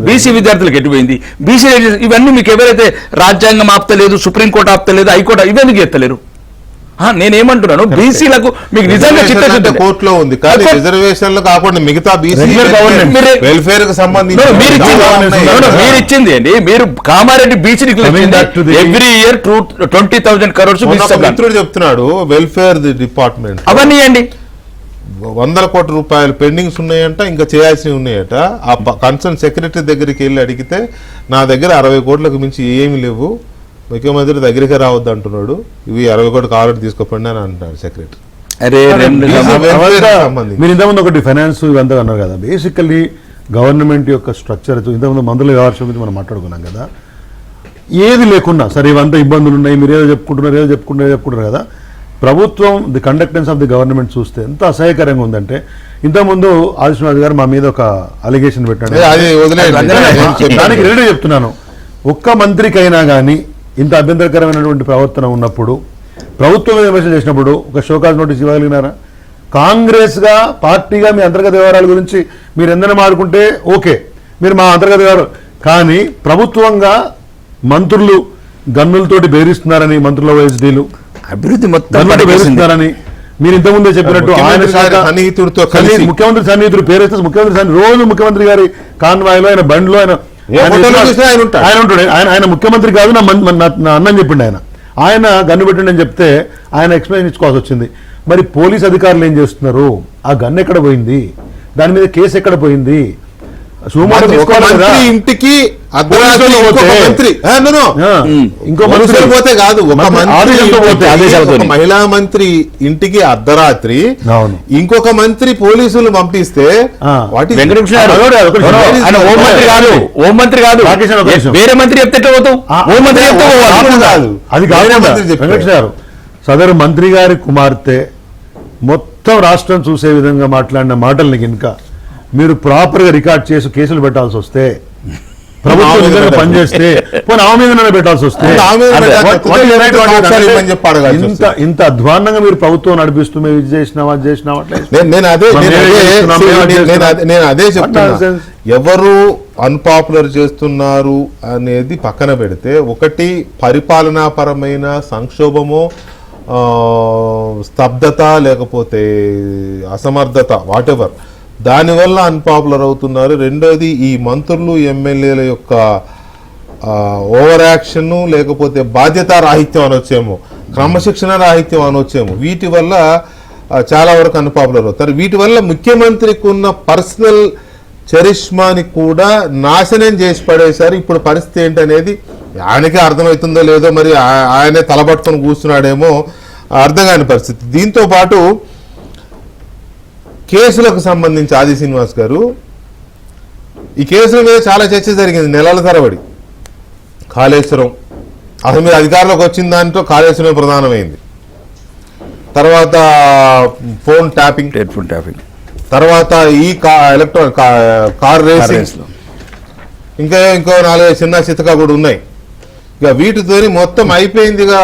బీసీ విద్యార్థులకు ఎటుపోయింది, బీసీ ఇవన్నీ మీకు ఎవరైతే రాజ్యాంగం ఆపుతలేదు, సుప్రీంకోర్టు ఆపుతలేదు, హైకోర్టు ఇవన్నీ ఎత్తలేరు. నేనేమంటున్నాను, బీసీలకు మీకు నిజంగా చిత్తశుద్ధి కోర్టులో ఉంది, కానీ రిజర్వేషన్లు కాకుండా మిగతా బీసీ వెల్ఫేర్ కు సంబంధించి మీరు ఇచ్చింది అండి. మీరు Kamareddy BC every year 20,000 crores మిత్రుడు చెప్తున్నాడు. వెల్ఫేర్ డిపార్ట్మెంట్ అవన్నీ అండి 100 కోట్ల రూపాయలు పెండింగ్స్ ఉన్నాయంట, ఇంకా చేయాల్సినవి ఉన్నాయట. ఆ కన్సర్న్ సెక్రటరీ దగ్గరికి వెళ్ళి అడిగితే నా దగ్గర 60 కోట్లకు మించి ఏమి లేవు, ముఖ్యమంత్రి దగ్గరికి రావద్దు అంటున్నాడు, ఇవి 60 కోట్లు కావాలని తీసుకోపండి అని అంటున్నాడు సెక్రటరీ. మీరు ఇంతకుముందు ఒకటి ఫైనాన్స్ ఇవంతా అన్నారు కదా, బేసికల్లీ గవర్నమెంట్ యొక్క స్ట్రక్చర్ ఇంతకుముందు మందుల వ్యవహారం గురించి మనం మాట్లాడుకున్నాం కదా, ఏది లేకున్నా సరే ఇవంతా ఇబ్బందులు ఉన్నాయి, మీరు ఏదో చెప్పుకుంటున్నారు కదా, ప్రభుత్వం the conductance of the government చూస్తే ఎంత అసహ్యకరంగా ఉందంటే, ఇంతకుముందు ఆదిశ్వనాథ్ గారు మా మీద ఒక అలిగేషన్ పెట్టాడు, దానికి రిలేట్ చెప్తున్నాను. ఒక్క మంత్రికైనా కానీ ఇంత అభ్యంతరకరమైనటువంటి ప్రవర్తన ఉన్నప్పుడు ప్రభుత్వం విమర్శలు చేసినప్పుడు ఒక షోకాజ్ నోటీస్ ఇవ్వగలిగినారా? కాంగ్రెస్గా పార్టీగా మీ అంతర్గత వ్యవహారాల గురించి మీరు ఎందైనా మాడుకుంటే ఓకే, మీరు మా అంతర్గత వ్యవహారం, కానీ ప్రభుత్వంగా మంత్రులు గన్నులతోటి బేరిస్తున్నారని, మంత్రుల వైఎస్డీలు అభివృద్ధి మొత్తం బేరిస్తున్నారని మీరు ఇంతకుముందే చెప్పినట్టు ఆయన సన్నిహితుడితో ముఖ్యమంత్రి సన్నిహితుడు పేరేస్తే రోజు ముఖ్యమంత్రి గారి కాన్వాయ్లో ఆయన బండ్లో ఆయన ఉంటాడు. ఆయన ముఖ్యమంత్రి కాదు, నా అన్నని చెప్పిండు. ఆయన గన్ను పెట్టండి అని చెప్తే ఆయన ఎక్స్ప్లెయిన్ ఇచ్చుకోవాల్సి వచ్చింది. మరి పోలీస్ అధికారులు ఏం చేస్తున్నారు? ఆ గన్ను ఎక్కడ పోయింది, దాని మీద కేసు ఎక్కడ పోయింది? ఇంటికి ఇంకో మంత్రి పోతే కాదు, ఒక మహిళా మంత్రి ఇంటికి అర్ధరాత్రి ఇంకొక మంత్రి పోలీసులు పంపిస్తే హోం మంత్రి కాదు, వేరే మంత్రి చెప్తే హోం మంత్రి అది కాదు. సదరు మంత్రి గారి కుమార్తె మొత్తం రాష్ట్రం చూసే విధంగా మాట్లాడిన మాటల్ని ఇంకా మీరు ప్రాపర్ గా రికార్డ్ చేసి కేసులు పెట్టాల్సి వస్తే, ప్రభుత్వం పనిచేస్తే ఆమె మీద పెట్టాల్సి వస్తే, ఇంత అధ్వాన్నంగా మీరు ప్రభుత్వం నడిపిస్తూ మేము ఇది చేసినావా అది చేసినావా? నేను అదే చెప్తున్నా. ఎవరు అన్పాపులర్ చేస్తున్నారు అనేది పక్కన పెడితే, ఒకటి పరిపాలనాపరమైన సంక్షోభము, స్తబ్దత, లేకపోతే అసమర్థత, వాట్ ఎవర్, దానివల్ల అన్పాపులర్ అవుతున్నారు. రెండోది ఈ మంత్రులు ఎమ్మెల్యేల యొక్క ఓవర్ యాక్షన్, లేకపోతే బాధ్యతా రాహిత్యం అనొచ్చేమో, క్రమశిక్షణ రాహిత్యం అనొచ్చేమో, వీటి వల్ల చాలా వరకు అన్పాపులర్ అవుతారు. వీటి వల్ల ముఖ్యమంత్రికి ఉన్న పర్సనల్ చరిష్మాని కూడా నాశనం చేసి పడేశారు. ఇప్పుడు పరిస్థితి ఏంటనేది ఆయనకే అర్థమవుతుందో లేదో, మరి ఆయనే తలబట్టుకొని కూర్చున్నాడేమో అర్థం కాని పరిస్థితి. దీంతో పాటు కేసులకు సంబంధించి ఆది శ్రీనివాస్ గారు, ఈ కేసుల మీద చాలా చర్చ జరిగింది నెలల తరబడి. కాళేశ్వరం అసలు మీరు అధికారంలోకి వచ్చిన దాంట్లో కాళేశ్వరం ప్రధానమైంది. తర్వాత ఫోన్ ట్యాపింగ్, తర్వాత ఈ కార్ రేసింగ్, ఇంకా ఇంకో 4 చిన్న చితకా కూడా ఉన్నాయి. ఇక వీటితోని మొత్తం అయిపోయిందిగా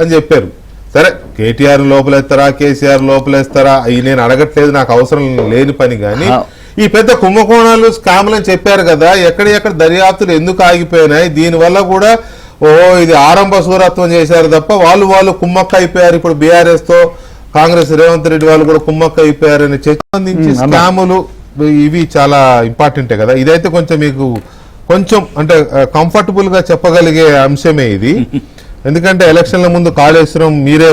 అని చెప్పారు. సరే, కేటీఆర్ లోపలేస్తారా, కేసీఆర్ లోపలేస్తారా, అవి నేను అడగట్లేదు, నాకు అవసరం లేని పని. కానీ ఈ పెద్ద కుంభకోణాలు స్కామ్లు అని చెప్పారు కదా, ఎక్కడెక్కడ దర్యాప్తులు ఎందుకు ఆగిపోయినాయి? దీనివల్ల కూడా ఇది ఆరంభ సూరత్వం చేశారు తప్ప వాళ్ళు కుమ్మక్క అయిపోయారు. ఇప్పుడు బీఆర్ఎస్ తో కాంగ్రెస్ రేవంత్ రెడ్డి వాళ్ళు కూడా కుమ్మక్క అయిపోయారని సంబంధించి స్కాములు ఇవి చాలా ఇంపార్టెంటే కదా. ఇదైతే కొంచెం మీకు కొంచెం అంటే కంఫర్టబుల్ గా చెప్పగలిగే అంశమే ఇది. ఎందుకంటే ఎలక్షన్ల ముందు కాళేశ్వరం మీరే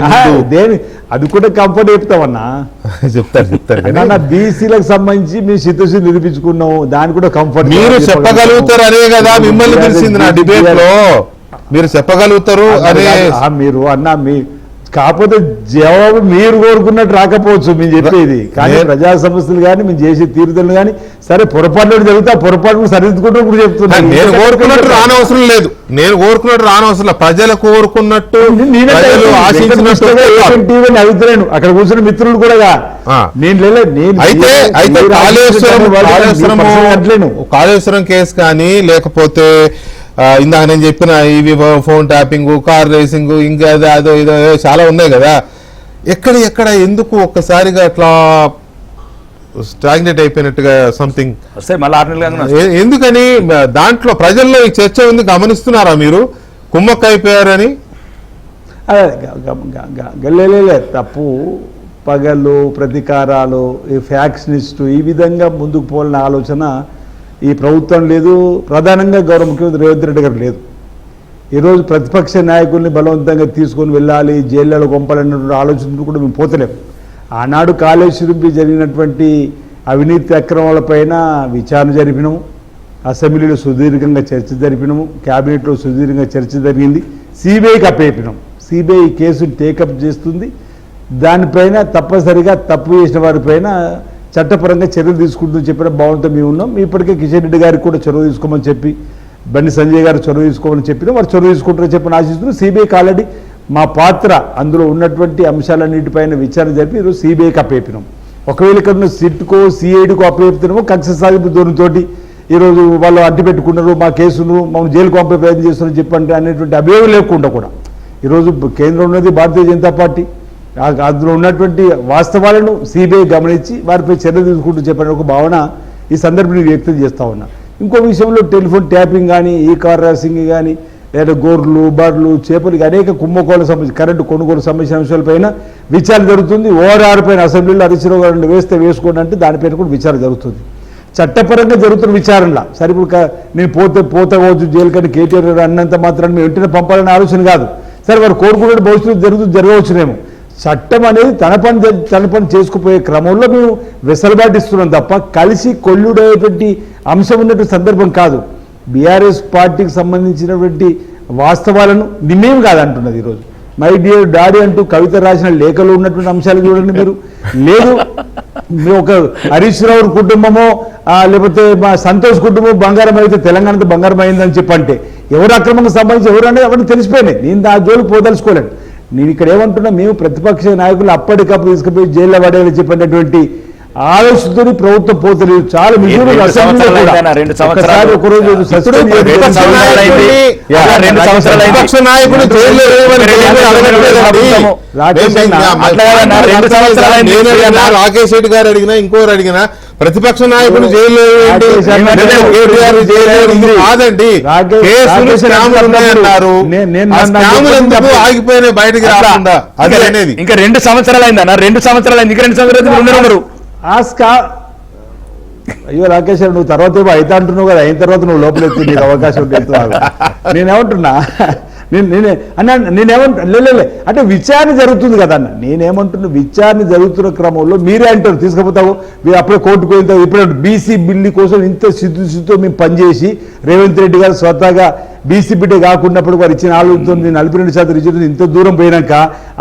అది కూడా కంఫర్ట్ చెప్తామన్నా చెప్తారు బీసీలకు సంబంధించి మేము సిద్ధసి నిరూపించుకున్నాము, దాని కూడా కంఫర్ట్ మీరు చెప్పగలుగుతారు అనే కదా మిమ్మల్ని తెలిసింది నా డిబేట్ లో. మీరు చెప్పగలుగుతారు అనే మీరు అన్నా మీ కాకపోతే జవాబు మీరు కోరుకున్నట్టు రాకపోవచ్చు మేము చెప్పేది. కానీ ప్రజా సమస్యలు కానీ మేము చేసే తీరుదలు కానీ సరే పొరపాట్లు జరుగుతా పొరపాట్లు సరిదిద్దుకుంటూ ఇప్పుడు చెప్తున్నాను. నేను కోరుకున్నట్టు రానవసరం లేదు, నేను కోరుకున్నట్టు రానవసరం లేదు, ప్రజలు కోరుకున్నట్టు అడుగుతున్నాను. అక్కడ కూర్చున్న మిత్రులు కూడా అయితే కాళేశ్వరం కేసు కానీ లేకపోతే ఇందాక నేను చెప్పిన ఇవి ఫోన్ ట్యాపింగ్, కార్ రేసింగ్, ఇంకా అదో ఇదో చాలా ఉన్నాయి కదా. ఎక్కడ ఎందుకు ఒక్కసారిగా అట్లా స్టాగ్నేట్ అయిపోయినట్టుగా సంథింగ్ ఎందుకని దాంట్లో ప్రజల్లో ఈ చర్చ ఉంది, గమనిస్తున్నారా మీరు? కుమ్మక్క అయిపోయారని గల్లే తప్పు పగలు ప్రతీకారాలు ఈ ఫ్యాక్షనిస్టు ఈ విధంగా ముందుకు పోవాలన్న ఆలోచన ఈ ప్రభుత్వం లేదు, ప్రధానంగా గౌరవ ముఖ్యమంత్రి రేవంత్ రెడ్డి గారు లేదు. ఈరోజు ప్రతిపక్ష నాయకుల్ని బలవంతంగా తీసుకొని వెళ్ళాలి, జైళ్ళలో పంపాలన్నటువంటి ఆలోచనలు కూడా మేము పోతలేము. ఆనాడు కాళేశ్వరంపై జరిగినటువంటి అవినీతి అక్రమాలపైన విచారణ జరిపినాము, అసెంబ్లీలో సుదీర్ఘంగా చర్చ జరిపినాము, క్యాబినెట్లో సుదీర్ఘంగా చర్చ జరిగింది, సిబిఐకి అప్పేపినాం. సిబిఐ కేసును టేకప్ చేస్తుంది, దానిపైన తప్పనిసరిగా తప్పు చేసిన వారిపైన చట్టపరంగా చర్యలు తీసుకుంటూ చెప్పిన బాగుంటుంది. మేము ఉన్నాం. ఇప్పటికే కిషన్ రెడ్డి గారికి కూడా చొరవ తీసుకోమని చెప్పి, బండి సంజయ్ గారు చొరవ తీసుకోమని చెప్పినా వారు చొరవ తీసుకుంటారని చెప్పి ఆశిస్తున్నాం. సిబిఐకి ఆల్రెడీ మా పాత్ర అందులో ఉన్నటువంటి అంశాలన్నింటిపైన విచారణ జరిపి ఈరోజు సిబిఐకి అప్పేపినాం. ఒకవేళ ఇక్కడ సిట్కో సిఐడికో అప్పేపుతున్నామో కక్ష సాధింపు ధోరణితోటి ఈరోజు వాళ్ళు అడ్డు పెట్టుకున్నారు, మా కేసును మమ్మల్ని జైలుకు పంపే ప్రయత్నం చేస్తున్నారని చెప్పండి అనేటువంటి అభియోగం లేకుండా కూడా ఈరోజు కేంద్రం ఉన్నది భారతీయ జనతా పార్టీ, అందులో ఉన్నటువంటి వాస్తవాలను సిబిఐ గమనించి వారిపై చర్య తీసుకుంటూ చెప్పిన ఒక భావన ఈ సందర్భంగా వ్యక్తం చేస్తూ ఉన్నా. ఇంకో విషయంలో టెలిఫోన్ ట్యాపింగ్ కానీ, ఈ కార్ రేసింగ్ కానీ, లేదా గోర్లు బర్లు చేపలు అనేక కుంభకోణాల సంబంధించి కరెంటు కొనుగోలు సంబంధించిన అంశాలపైన విచారణ జరుగుతుంది. ఓఆర్ఆర్ పైన అసెంబ్లీలో హరీశ్రావు గారు వేస్తే వేసుకోండి అంటే దానిపైన కూడా విచారణ జరుగుతుంది. చట్టపరంగా జరుగుతున్న విచారణలా సరే ఇప్పుడు నేను పోతే జైలు కానీ కేటీఆర్ అన్నంత మాత్రాన్ని మేము వెంటనే పంపాలనే ఆలోచన కాదు. సరే వారు కోరుకునే భవిష్యత్తు జరగవచ్చునేమో. చట్టం అనేది తన పని చేసుకుపోయే క్రమంలో మేము వెసలుబాటు ఇస్తున్నాం తప్ప కలిసి కొల్లుడేటువంటి అంశం ఉన్నటువంటి సందర్భం కాదు. బీఆర్ఎస్ పార్టీకి సంబంధించినటువంటి వాస్తవాలను నిమేం కాదంటున్నది. ఈరోజు మై డియర్ డాడీ అంటూ కవిత రాసిన లేఖలో ఉన్నటువంటి అంశాలు చూడండి మీరు. లేదు ఒక హరీష్ రావు కుటుంబమో లేకపోతే మా సంతోష్ కుటుంబం బంగారం అయితే తెలంగాణతో బంగారం అయిందని చెప్పంటే ఎవరు అక్రమంగా సంబంధించి ఎవరు అనేది అవన్నీ తెలిసిపోయినాయి. నేను ఆ జోలికి పోదలుచుకోలేను. నేను ఇక్కడ ఏమంటున్నా, మేము ప్రతిపక్ష నాయకులు అప్పటికప్పుడు తీసుకుపోయి జైల్లో పడేయాలని చెప్పినటువంటి ఆలోచనతో ప్రభుత్వం పోతలేదు. చాలా రాకేష్ రెడ్డి గారు అడిగినా ఇంకోరు అడిగినా ప్రతిపక్ష నాయకుడు జైల్లో కాదండి, ఆగిపోయిన బయటకు రాకుండా అది అనేది. ఇంకా 2 సంవత్సరాలు అయిందన్న, 2 సంవత్సరాలు అయింది, ఇంకా 2 సంవత్సరాలు ఉన్నారు. అయ్యో రాకేష్ నువ్వు తర్వాత ఏమో అయితే అంటున్నావు కదా, అయిన తర్వాత నువ్వు లోపల నీకు అవకాశం వెళ్తున్నావు. నేనేమంటున్నా నేనేమంటున్నా అంటే విచారణ జరుగుతుంది కదా అన్న. నేనేమంటున్నా విచారణ జరుగుతున్న క్రమంలో మీరే అంటారు తీసుకుపోతావు మీరు అప్పుడే కోర్టుకు పోయిన ఇప్పుడు బీసీ బిల్లు కోసం ఇంత సిద్ధుతో మేము పనిచేసి రేవంత్ రెడ్డి గారు స్వతహాగా బీసీ బిడ్డ కాకున్నప్పుడు వారు ఇచ్చిన 42% రిజర్వేషన్ ఇంత దూరం పోయినాక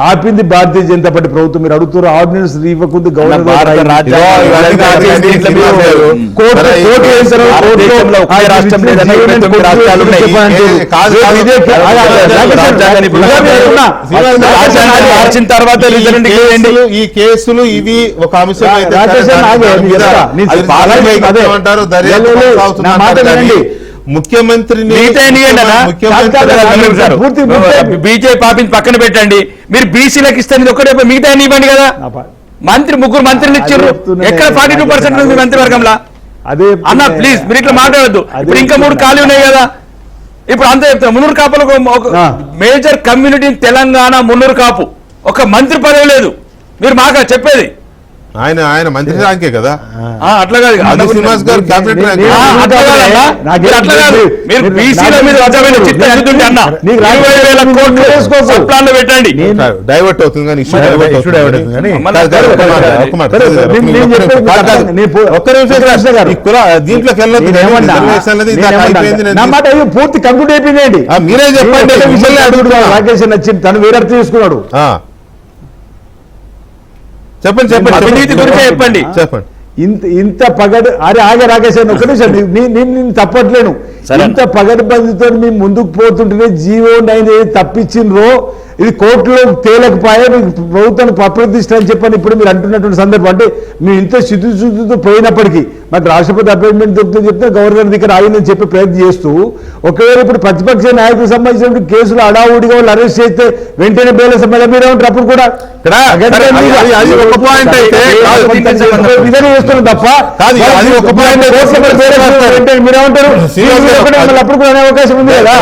ఆపింది భారతీయ జనతా పార్టీ ప్రభుత్వం. మీరు అడుగుతారు ఆర్డినెన్స్ ఇవ్వకుంది ఈ కేసులు ఇవి ఒక అంశం ముఖ్యమంత్రిని బీజేపీ పాపించి పక్కన పెట్టండి, మీరు బీసీలకు ఇస్తే ఒకటే మిగతా ఇవ్వండి కదా. ముగ్గురు మంత్రులు ఇచ్చారు, ఎక్కడ 42% ఉంది మంత్రివర్గంలో? అదే అన్న ప్లీజ్ మీరు ఇట్లా మాట్లాడద్దు. ఇప్పుడు ఇంకా 3 ఖాళీ ఉన్నాయి కదా, ఇప్పుడు అంతా చెప్తాను. మున్నూరు కాపులకు ఒక మేజర్ కమ్యూనిటీ తెలంగాణ మున్నూరు కాపు, ఒక మంత్రి పదవి లేదు. మీరు మాకు చెప్పేది ఆయన మంత్రి ర్యాంకే కదా, అట్లా కాదు. శ్రీనివాస్ గారు క్యాబినెట్ ర్యాంక్. మీరు బీసీల మీద పెట్టండి, డైవర్ట్ అవుతుంది కానీ ఇష్యూ దీంట్లోకి వెళ్ళదు. పూర్తి కంప్లీట్ అయిపోయిందండి. మీరే చెప్పండి. రాకేష్ నచ్చింది, తను వేరే తీసుకున్నాడు. చెప్పండి చెప్పండి. ఇంత పగడు అరే ఆగే రాకేష్ అని ఒక నిమిషం, నేను తప్పట్లేను. ఇంత పగడ్బందీతో మేము ముందుకు పోతుంటేనే జీవో 9 తప్పించిండ్రో ఇది కోర్టులో తేలకపోయా, మీకు ప్రభుత్వాన్ని అప్రతిష్ట అని చెప్పని ఇప్పుడు మీరు అంటున్నటువంటి సందర్భం. అంటే మేము ఇంత శుద్ధితో పోయినప్పటికీ మాకు రాష్ట్రపతి అపాయింట్మెంట్ దొరుకుతుందని చెప్తే గవర్నర్ దగ్గర ఆగిందని చెప్పి ప్రయత్నం చేస్తూ, ఒకవేళ ఇప్పుడు ప్రతిపక్ష నాయకులకు సంబంధించిన కేసులు అడావుడిగా వాళ్ళు అరెస్ట్ చేస్తే వెంటనే బేల సమయంలో మీరే ఉంటారు. అప్పుడు కూడా చేస్తున్నాం తప్ప మీరేమంటారు? అప్పుడు కూడా అనే అవకాశం ఉంది కదా.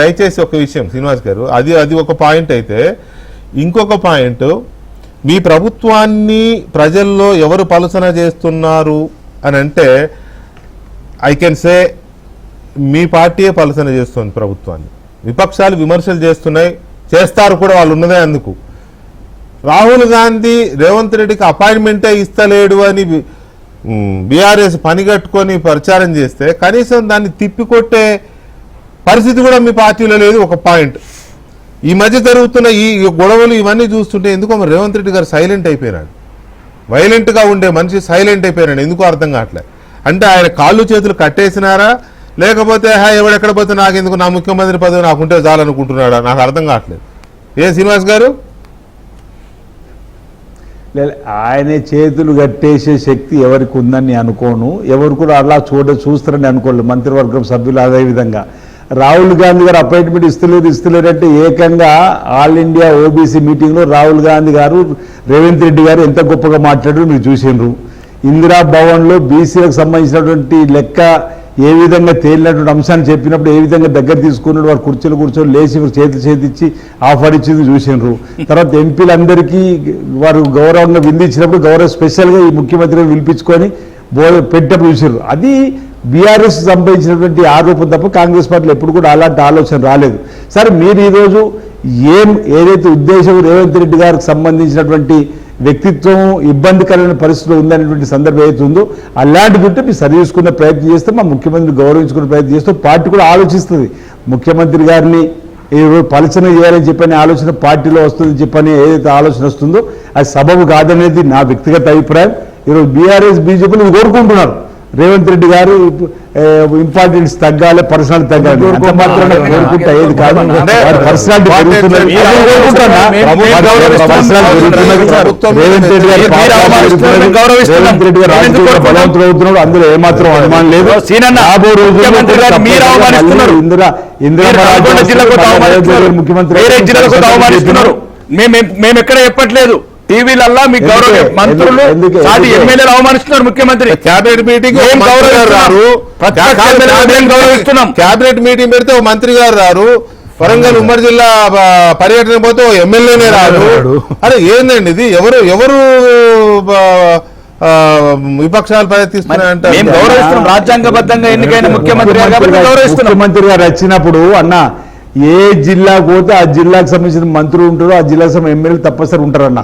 దయచేసి ఒక విషయం శ్రీనివాస్ గారు, అది ఒక పాయింట్ అయితే, ఇంకొక పాయింట్, మీ ప్రభుత్వాన్ని ప్రజల్లో ఎవరు పలుసన చేస్తున్నారు అని అంటే ఐ కెన్ సే మీ పార్టీయే పలుసన చేస్తుంది ప్రభుత్వాన్ని. విపక్షాలు విమర్శలు చేస్తున్నాయి, చేస్తారు కూడా, వాళ్ళు ఉన్నదే అందుకు. రాహుల్ గాంధీ రేవంత్ రెడ్డికి అపాయింట్మెంటే ఇస్తలేడు అని బీఆర్ఎస్ పనిగట్టుకొని ప్రచారం చేస్తే కనీసం దాన్ని తిప్పికొట్టే పరిస్థితి కూడా మీ పార్టీలో లేదు. ఒక పాయింట్. ఈ మధ్య జరుగుతున్న ఈ గొడవలు ఇవన్నీ చూస్తుంటే ఎందుకో మరి రేవంత్ రెడ్డి గారు సైలెంట్ అయిపోయినాడు. వైలెంట్గా ఉండే మనిషి సైలెంట్ అయిపోయినాడు. ఎందుకో అర్థం కావట్లేదు. అంటే ఆయన కాళ్ళు చేతులు కట్టేసినారా, లేకపోతే ఎవడెక్కడ పోతే నాకెందుకు, నా ముఖ్యమంత్రి పదవి నాకుంటే చాలనుకుంటున్నాడా, నాకు అర్థం కావట్లేదు. శ్రీనివాస్ గారు ఆయన చేతులు కట్టేసే శక్తి ఎవరికి ఉందని అనుకోను, ఎవరు కూడా అలా చూస్తారని అనుకోలేదు మంత్రివర్గం సభ్యులు. అదేవిధంగా రాహుల్ గాంధీ గారు అపాయింట్మెంట్ ఇస్తలేరంటే ఏకంగా ఆల్ ఇండియా ఓబీసీ మీటింగ్లో రాహుల్ గాంధీ గారు రేవంత్ రెడ్డి గారు ఎంత గొప్పగా మాట్లాడారు మీరు చూసిండ్రు. ఇందిరా భవన్లో బీసీలకు సంబంధించినటువంటి లెక్క ఏ విధంగా తేలినటువంటి అంశాన్ని చెప్పినప్పుడు ఏ విధంగా దగ్గర తీసుకున్నాడు, వారు కుర్చీలు కూర్చొని లేచి చేతిచ్చి ఆఫర్ ఇచ్చింది చూసిండ్రు. తర్వాత ఎంపీలందరికీ వారు గౌరవంగా విందించినప్పుడు స్పెషల్గా ఈ ముఖ్యమంత్రిని పిలిపించుకొని పెట్టినప్పుడు చూసిండ్రు. అది బీఆర్ఎస్ సంబంధించినటువంటి ఆరోపణ తప్ప కాంగ్రెస్ పార్టీలో ఎప్పుడు కూడా అలాంటి ఆలోచన రాలేదు. సరే, మీరు ఈరోజు ఏదైతే ఉద్దేశం రేవంత్ రెడ్డి గారికి సంబంధించినటువంటి వ్యక్తిత్వం ఇబ్బందికరమైన పరిస్థితిలో ఉందనేటువంటి సందర్భం ఏదైతే ఉందో అలాంటి గురించి మీరు సరి చూసుకునే ప్రయత్నం చేస్తే, మా ముఖ్యమంత్రిని గౌరవించుకునే ప్రయత్నం చేస్తూ పార్టీ కూడా ఆలోచిస్తుంది. ముఖ్యమంత్రి గారిని పలచన చేయాలని చెప్పని ఆలోచన పార్టీలో వస్తుందని చెప్పని ఏదైతే ఆలోచన వస్తుందో అది సబబు కాదనేది నా వ్యక్తిగత అభిప్రాయం. ఈరోజు బీఆర్ఎస్ బీజేపీని కోరుకుంటున్నారు రేవంత్ రెడ్డి గారు ఇంపార్టెన్స్ తగ్గాలి, పర్సనాలిటీ తగ్గాలి. అంత మాత్రం కోరుకుంటా ఏది కాదు, పర్సనాలిటీ పెరుగుతున్నది. రేవంత్ రెడ్డి గారు బలవంతులు అవుతున్నాడు, అందులో ఏమాత్రం అనుమానం లేదు. రాబో రోజుల్లో ముఖ్యమంత్రి మేము ఎక్కడ చెప్పట్లేదు, టీవీలల్లా మీ గౌరవ మంత్రులు ఎమ్మెల్యేలు అవమానిస్తున్నారు. ముఖ్యమంత్రి క్యాబినెట్ మీటింగ్ గౌరవిస్తున్నాం. క్యాబినెట్ మీటింగ్ పెడితే ఓ మంత్రి గారు రారు, వరంగల్ ఉమ్మడి జిల్లా పర్యటన పోతే ఓ ఎమ్మెల్యేనే రారు. అరే ఏందండి ఇది? ఎవరు విపక్షాలు ప్రయత్నిస్తున్నారంటే గౌరవిస్తున్నాం. రాజ్యాంగబద్ధంగా ఎన్నికైన ముఖ్యమంత్రి గారు వచ్చినప్పుడు అన్న ఏ జిల్లాకు పోతే ఆ జిల్లాకు సంబంధించిన మంత్రులు ఉంటారో ఆ జిల్లాకు సంబంధించిన ఎమ్మెల్యేలు తప్పనిసరి ఉంటారన్న.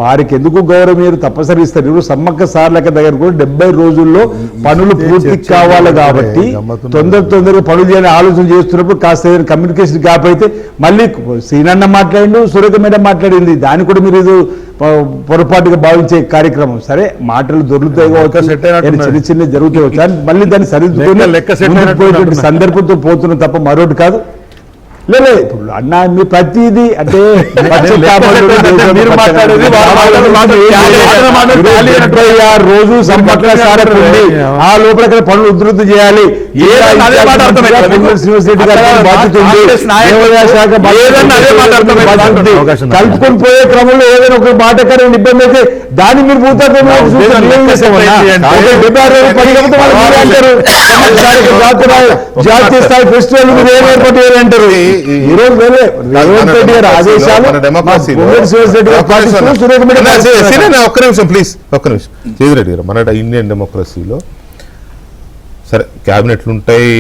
వారికి ఎందుకు గౌరవం మీరు తప్పనిసరి ఇస్తారు. ఇప్పుడు సమ్మక్క సార్లక దగ్గర కూడా 70 రోజుల్లో పనులు పూర్తి కావాలి కాబట్టి తొందరగా పనులు చేయాలని ఆలోచన చేస్తున్నప్పుడు కాస్త కమ్యూనికేషన్ గ్యాప్ అయితే మళ్ళీ సీనన్న మాట్లాడిండు, సురేఖ మేడం మాట్లాడింది, దాన్ని కూడా మీరు ఇది పొరపాటుగా భావించే కార్యక్రమం. సరే మాటలు దొరుకుతాయి చిన్న చిన్న జరుగుతాయి కానీ మళ్ళీ దాన్ని సరిదిద్దుకునే సందర్భంతో పోతున్న తప్ప మరొకటి కాదు. లేదు ఇప్పుడు అన్న మీ ప్రతిదీ అంటే రోజు సమ్మక్క సారథి ఉంది, ఆ లోపల పనులు ఉధృతి చేయాలి, కలుపుకొని పోయే క్రమంలో ఏదైనా ఒక బాటకరం ఇబ్బంది అయితే దాన్ని మీరు భూతత్వం జాతీయ స్థాయి ఫెస్టివల్ మీరు ఏం ఏర్పాటు చేయాలంటారు. ఈరోజు రేవంత్ రెడ్డి గారి ఆదేశాలు ఒక్క నిమిషం ప్లీజ్, ఒక్క నిమిషం చేదిరెడ్డి గారు, మన ఇండియన్ డెమోక్రసీలో సరే క్యాబినెట్లు ఉంటాయి,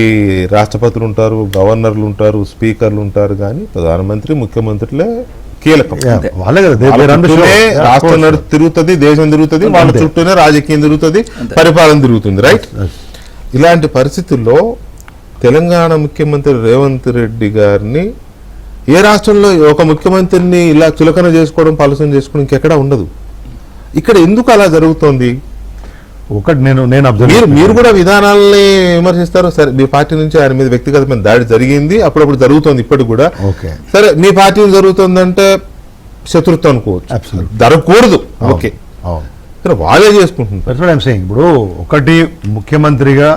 రాష్ట్రపతులు ఉంటారు, గవర్నర్లు ఉంటారు, స్పీకర్లు ఉంటారు, కానీ ప్రధానమంత్రి ముఖ్యమంత్రులే కీలకం. రాష్ట్రం తిరుగుతుంది, దేశం తిరుగుతుంది, వాళ్ళ చుట్టూనే రాజకీయం తిరుగుతుంది, పరిపాలన తిరుగుతుంది, రైట్? ఇలాంటి పరిస్థితుల్లో తెలంగాణ ముఖ్యమంత్రి రేవంత్ రెడ్డి గారిని ఏ రాష్ట్రంలో ఒక ముఖ్యమంత్రిని ఇలా చులకన చేసుకోవడం, పాలసన చేసుకోవడం ఇంకెక్కడా ఉండదు. ఇక్కడ ఎందుకు అలా జరుగుతోంది? ఒకటి నేను మీరు కూడా విధానాలని విమర్శిస్తారు. సరే మీ పార్టీ నుంచి ఆయన మీద వ్యక్తిగతమైన దాడి జరిగింది, అప్పుడప్పుడు జరుగుతోంది, ఇప్పటికి కూడా. సరే మీ పార్టీ జరుగుతుందంటే శత్రుత్వం అనుకోవచ్చు, జరగకూడదు, ఓకే, వాళ్ళే చేసుకుంటున్నారు. ఇప్పుడు ఒకటి ముఖ్యమంత్రిగా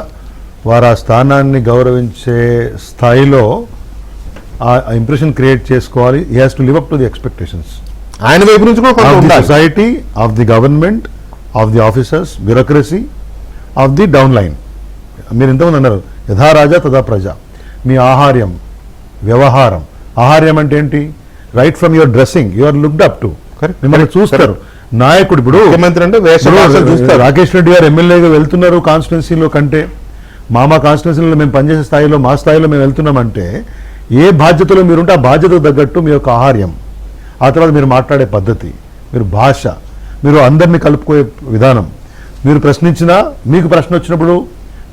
వారు ఆ స్థానాన్ని గౌరవించే స్థాయిలో ఆ ఇంప్రెషన్ క్రియేట్ చేసుకోవాలి. He has to live up to the expectations ఆయన వైపు నుంచి కూడా society, of the government, of the officers, bureaucracy, of the down line. మీరు ఇంతమంది అన్నారు యథా రాజా తదా ప్రజ. మీ ఆహార్యం, వ్యవహారం, ఆహార్యం అంటే ఏంటి? Right from your dressing you are looked up to, మిమ్మల్ని చూస్తారు. నాయకుడు ఇప్పుడు ముఖ్యమంత్రి అంటే రాకేష్ రెడ్డి గారు ఎమ్మెల్యేగా వెళ్తున్నారు కాన్స్టిట్యున్సీలో కంటే, మా కాన్స్టిట్యున్సీలో మేము పనిచేసే స్థాయిలో, మా స్థాయిలో మేము వెళ్తున్నామంటే ఏ బాధ్యతలో మీరుంటే ఆ బాధ్యతకు తగ్గట్టు మీ యొక్క ఆహార్యం, ఆ తర్వాత మీరు మాట్లాడే పద్ధతి, మీరు భాష, మీరు అందరినీ కలుపుకోయే విధానం, మీరు ప్రశ్నించినా మీకు ప్రశ్న వచ్చినప్పుడు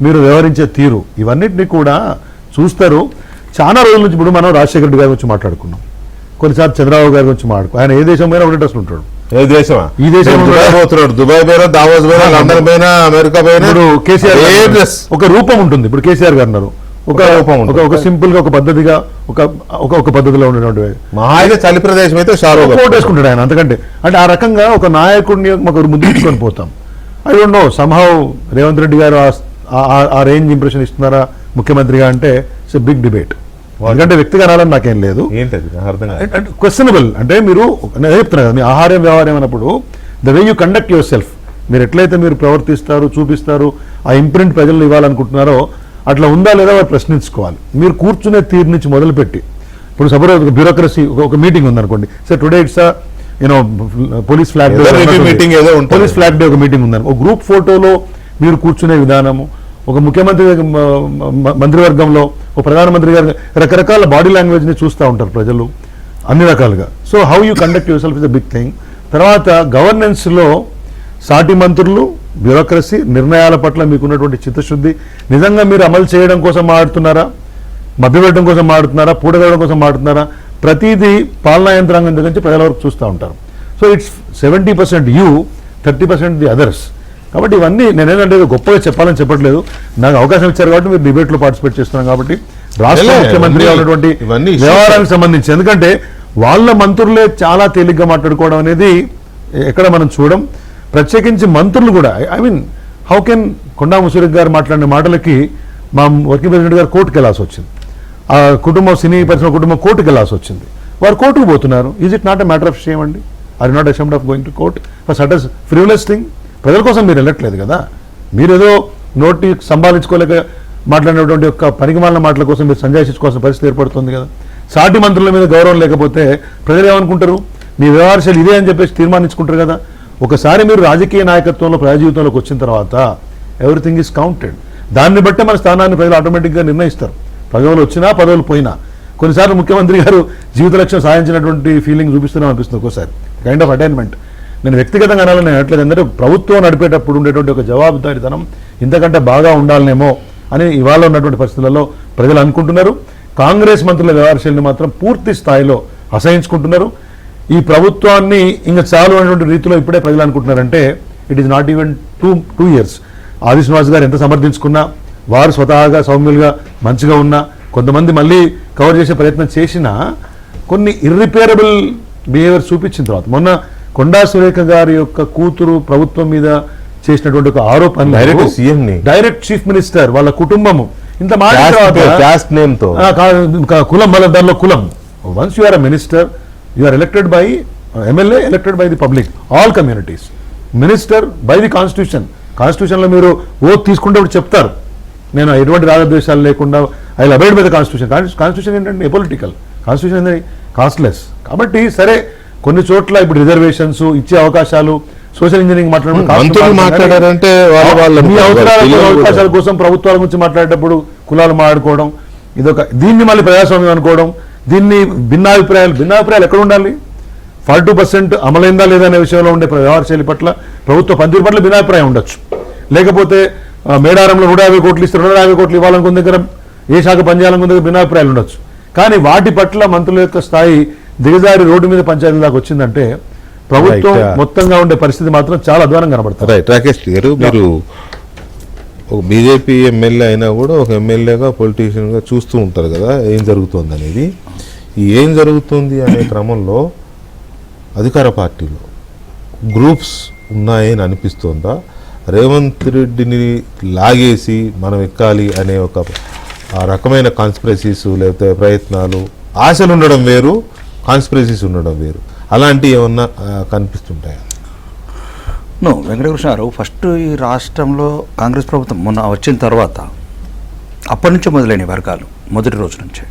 మీరు వ్యవహరించే తీరు, ఇవన్నిటినీ కూడా చూస్తారు. చాలా రోజుల నుంచి ఇప్పుడు మనం రాజశేఖర రెడ్డి గారి గురించి మాట్లాడుకున్నాం, కొన్నిసార్లు చంద్రబాబు గారి గురించి మాట్లాడుకో. ఆయన ఏ దేశం పోయినా ఒకటి డ్రెస్ ఉంటాడు. ఏ దేశమా? ఈ దేశం పోతున్నాడు, దుబాయ్ పోయినా, దావోస్ పోయినా, లండన్ పోయినా, అమెరికా పోయినా. కేసీఆర్ ఒక రూపం ఉంటుంది. ఇప్పుడు కేసీఆర్ గారు అన్నారు ఒక సింపుల్ గా, ఒక పద్ధతిగా, ఒక పద్ధతిలో ఉండేటువంటి మహాయిగా చలి ప్రదేశం అయితే వేసుకుంటాడు ఆయన. అంతకంటే అంటే ఆ రకంగా ఒక నాయకుడిని ఒకరు ముద్రించుకొని పోతాం. I don't know somehow Revanth Reddy గారు ఆ రేంజ్ ఇంప్రెషన్ ఇస్తున్నారా ముఖ్యమంత్రిగా అంటే ఇట్స్ బిగ్ డిబేట్. ఎందుకంటే వ్యక్తిగా రాలని నాకేం లేదు, క్వశ్చనబుల్. అంటే మీరు చెప్తున్నారు కదా, మీ ఆహార్యం వ్యవహారం అన్నప్పుడు the way you conduct your self, మీరు ఎట్లయితే మీరు ప్రవర్తిస్తారు, చూపిస్తారు, ఆ ఇంప్రింట్ ప్రజలు ఇవ్వాలనుకుంటున్నారో అట్లా ఉందా లేదా వారు ప్రశ్నించుకోవాలి. మీరు కూర్చునే తీరు నుంచి మొదలుపెట్టి, ఇప్పుడు సపోజ్ ఒక బ్యూరోక్రసీ, ఒక మీటింగ్ ఉందనుకోండి, sir today it's police flag day, police flag day ఒక మీటింగ్ ఉందని, ఒక గ్రూప్ ఫోటోలో మీరు కూర్చునే విధానము, ఒక ముఖ్యమంత్రి మంత్రివర్గంలో ఒక ప్రధానమంత్రి గారు రకరకాల బాడీ లాంగ్వేజ్ని చూస్తూ ఉంటారు ప్రజలు అన్ని రకాలుగా. So how you conduct yourself is a big thing. తర్వాత గవర్నెన్స్లో సాటి మంత్రులు, బ్యూరోక్రసీ, నిర్ణయాల పట్ల మీకున్నటువంటి చిత్తశుద్ధి, నిజంగా మీరు అమలు చేయడం కోసం మాట్లాడుతున్నారా, మభ్యపెట్టడం కోసం మాట్లాడుతున్నారా, పూటగడం కోసం మాట్లాడుతున్నారా, ప్రతిదీ పాలనా యంత్రాంగం దగ్గర నుంచి ప్రజల వరకు చూస్తూ ఉంటారు. So it's 70% you, 30% the others. కాబట్టి ఇవన్నీ నేనేంటంటే గొప్పగా చెప్పాలని చెప్పట్లేదు, నాకు అవకాశం ఇచ్చారు కాబట్టి మీరు డిబేట్లో పార్టిసిపేట్ చేస్తున్నాం కాబట్టి రాష్ట్ర ముఖ్యమంత్రి ఉన్నటువంటి వ్యవహారానికి సంబంధించి. ఎందుకంటే వాళ్ళ మంత్రులే చాలా తేలిగ్గా మాట్లాడుకోవడం అనేది ఎక్కడ మనం చూడం. ప్రత్యేకించి మంత్రులు కూడా, ఐ మీన్ హౌ కెన్ కొండా ముషరఫ్ గారు మాట్లాడిన మాటలకి మా వర్కింగ్ ప్రెసిడెంట్ గారు కోర్టుకు వెళ్ళాల్సి వచ్చింది, ఆ కుటుంబం, సినీ పరిశ్రమ కుటుంబం కోర్టుకు వెళ్ళాల్సి వచ్చింది. వారు కోర్టుకు పోతున్నారు. Is it not a matter of shame అండి? Are not ashamed of going to court for such an frivolous thing? ప్రజల కోసం మీరు వెళ్ళట్లేదు కదా, మీరేదో నోటి సంభాళించుకోలేక మాట్లాడినటువంటి యొక్క పనికిమాలిన మాటల కోసం మీరు సంజాయించుకోవాల్సిన పరిస్థితి ఏర్పడుతుంది కదా. సాటి మంత్రుల మీద గౌరవం లేకపోతే ప్రజలు ఏమనుకుంటారు? మీ వ్యవహారాలు ఇదే అని చెప్పేసి తీర్మానించుకుంటారు కదా. ఒకసారి మీరు రాజకీయ నాయకత్వంలో, ప్రజా జీవితంలోకి వచ్చిన తర్వాత ఎవ్రీథింగ్ ఈజ్ కౌంటెడ్. దాన్ని బట్టే మన స్థానాన్ని ప్రజలు ఆటోమేటిక్గా నిర్ణయిస్తారు, పదవులు వచ్చినా పదవులు పోయినా. కొన్నిసార్లు ముఖ్యమంత్రి గారు జీవిత లక్ష్యం సాధించినటువంటి ఫీలింగ్ చూపిస్తూనే అనిపిస్తుంది ఒక్కోసారి, కైండ్ ఆఫ్ అటైన్మెంట్. నేను వ్యక్తిగతంగా అనాలని నేను అనట్లేదు. ఎందుకంటే ప్రభుత్వం నడిపేటప్పుడు ఉండేటువంటి ఒక జవాబుదారీతనం ఇంతకంటే బాగా ఉండాలనేమో అని ఇవాళ ఉన్నటువంటి పరిస్థితులలో ప్రజలు అనుకుంటున్నారు. కాంగ్రెస్ మంత్రుల వ్యవహార శైలిని మాత్రం పూర్తి స్థాయిలో అసహించుకుంటున్నారు. ఈ ప్రభుత్వాన్ని ఇంకా చాలు అనేటువంటి రీతిలో ఇప్పుడే ప్రజలు అనుకుంటున్నారంటే it is not even two years. Aadi Srinivas గారు ఎంత సమర్థించుకున్నా, వారు స్వతహాగా సౌమ్యులుగా మంచిగా ఉన్నా, కొంతమంది మళ్ళీ కవర్ చేసే ప్రయత్నం చేసినా కొన్ని ఇర్రిపేరబుల్ బిహేవియర్ చూపించిన తర్వాత మొన్న కొండా సురేఖ గారి యొక్క కూతురు ప్రభుత్వం మీద చేసినటువంటి ఒక ఆరోపణ డైరెక్ట్ సీఎం ని, డైరెక్ట్ చీఫ్ మినిస్టర్ వాళ్ళ కుటుంబము ఇంత మాట క్యాస్ట్ నేమ్ తో కులం, మళ్ళీ దానిలో కులం. Once you are a minister, you are elected by MLA, elected by the public, all communities. Minister by the constitution లో మీరు ఓత్ తీసుకుంటే చెప్తారు నేను ఎటువంటి రాగద్వేషాలు లేకుండా I will abide by the constitution ఏంటంటే పొలిటికల్, కాన్స్టిట్యూషన్ అనేది కాస్ట్లెస్. కాబట్టి సరే కొన్ని చోట్ల ఇప్పుడు రిజర్వేషన్స్ ఇచ్చే అవకాశాలు, సోషల్ ఇంజనీరింగ్ మాట్లాడారంటే మీ అవకాశాల కోసం ప్రభుత్వాల గురించి మాట్లాడేటప్పుడు కులాలు మాట్లాడుకోవడం, దీన్ని మళ్ళీ ప్రజాస్వామ్యం అనుకోవడం, దీన్ని భిన్నాభిప్రాయాలు ఎక్కడ ఉండాలి? 42% అమలైందా లేదా అనే విషయంలో ఉండే వ్యవహార శైలి పట్ల, ప్రభుత్వ పనితీరు పట్ల భిన్నాభిప్రాయం ఉండొచ్చు. లేకపోతే మేడారంలో 150 కోట్లు ఇస్తే 250 కోట్లు ఇవ్వాలనుకున్న దగ్గర, ఏ శాఖ పనిచేయాలనుకున్న దగ్గర భిన్నాభిప్రాయాలు ఉండొచ్చు. కానీ వాటి పట్ల మంత్రుల యొక్క స్థాయి దిగజారి రోడ్డు మీద పంచాయతీ దాకా వచ్చిందంటే ప్రభుత్వం మొత్తంగా ఉండే పరిస్థితి మాత్రం చాలా అధ్వానం కనబడుతుంది. రైట్. రాకేష్ గారు, మీరు ఒక బీజేపీ ఎమ్మెల్యే అయినా కూడా ఒక ఎమ్మెల్యేగా పొలిటీషియన్గా చూస్తూ ఉంటారు కదా ఏం జరుగుతుంది అనేది. ఏం జరుగుతుంది అనే క్రమంలో అధికార పార్టీలో గ్రూప్స్ ఉన్నాయని అనిపిస్తుందా? రేవంత్ రెడ్డిని లాగేసి మనం ఎక్కాలి అనే ఒక రకమైన కాన్స్పిరసీస్ లేకపోతే ప్రయత్నాలు, ఆశలు ఉండడం వేరు, కాన్స్పిరసీస్ ఉండడం వేరు, అలాంటివి ఏమన్నా కనిపిస్తుంటాయా? నో వెంకటకృష్ణ గారు, ఫస్ట్ ఈ రాష్ట్రంలో కాంగ్రెస్ ప్రభుత్వం మొన్న వచ్చిన తర్వాత అప్పటి నుంచే మొదలైన వర్గాలు మొదటి రోజు నుంచే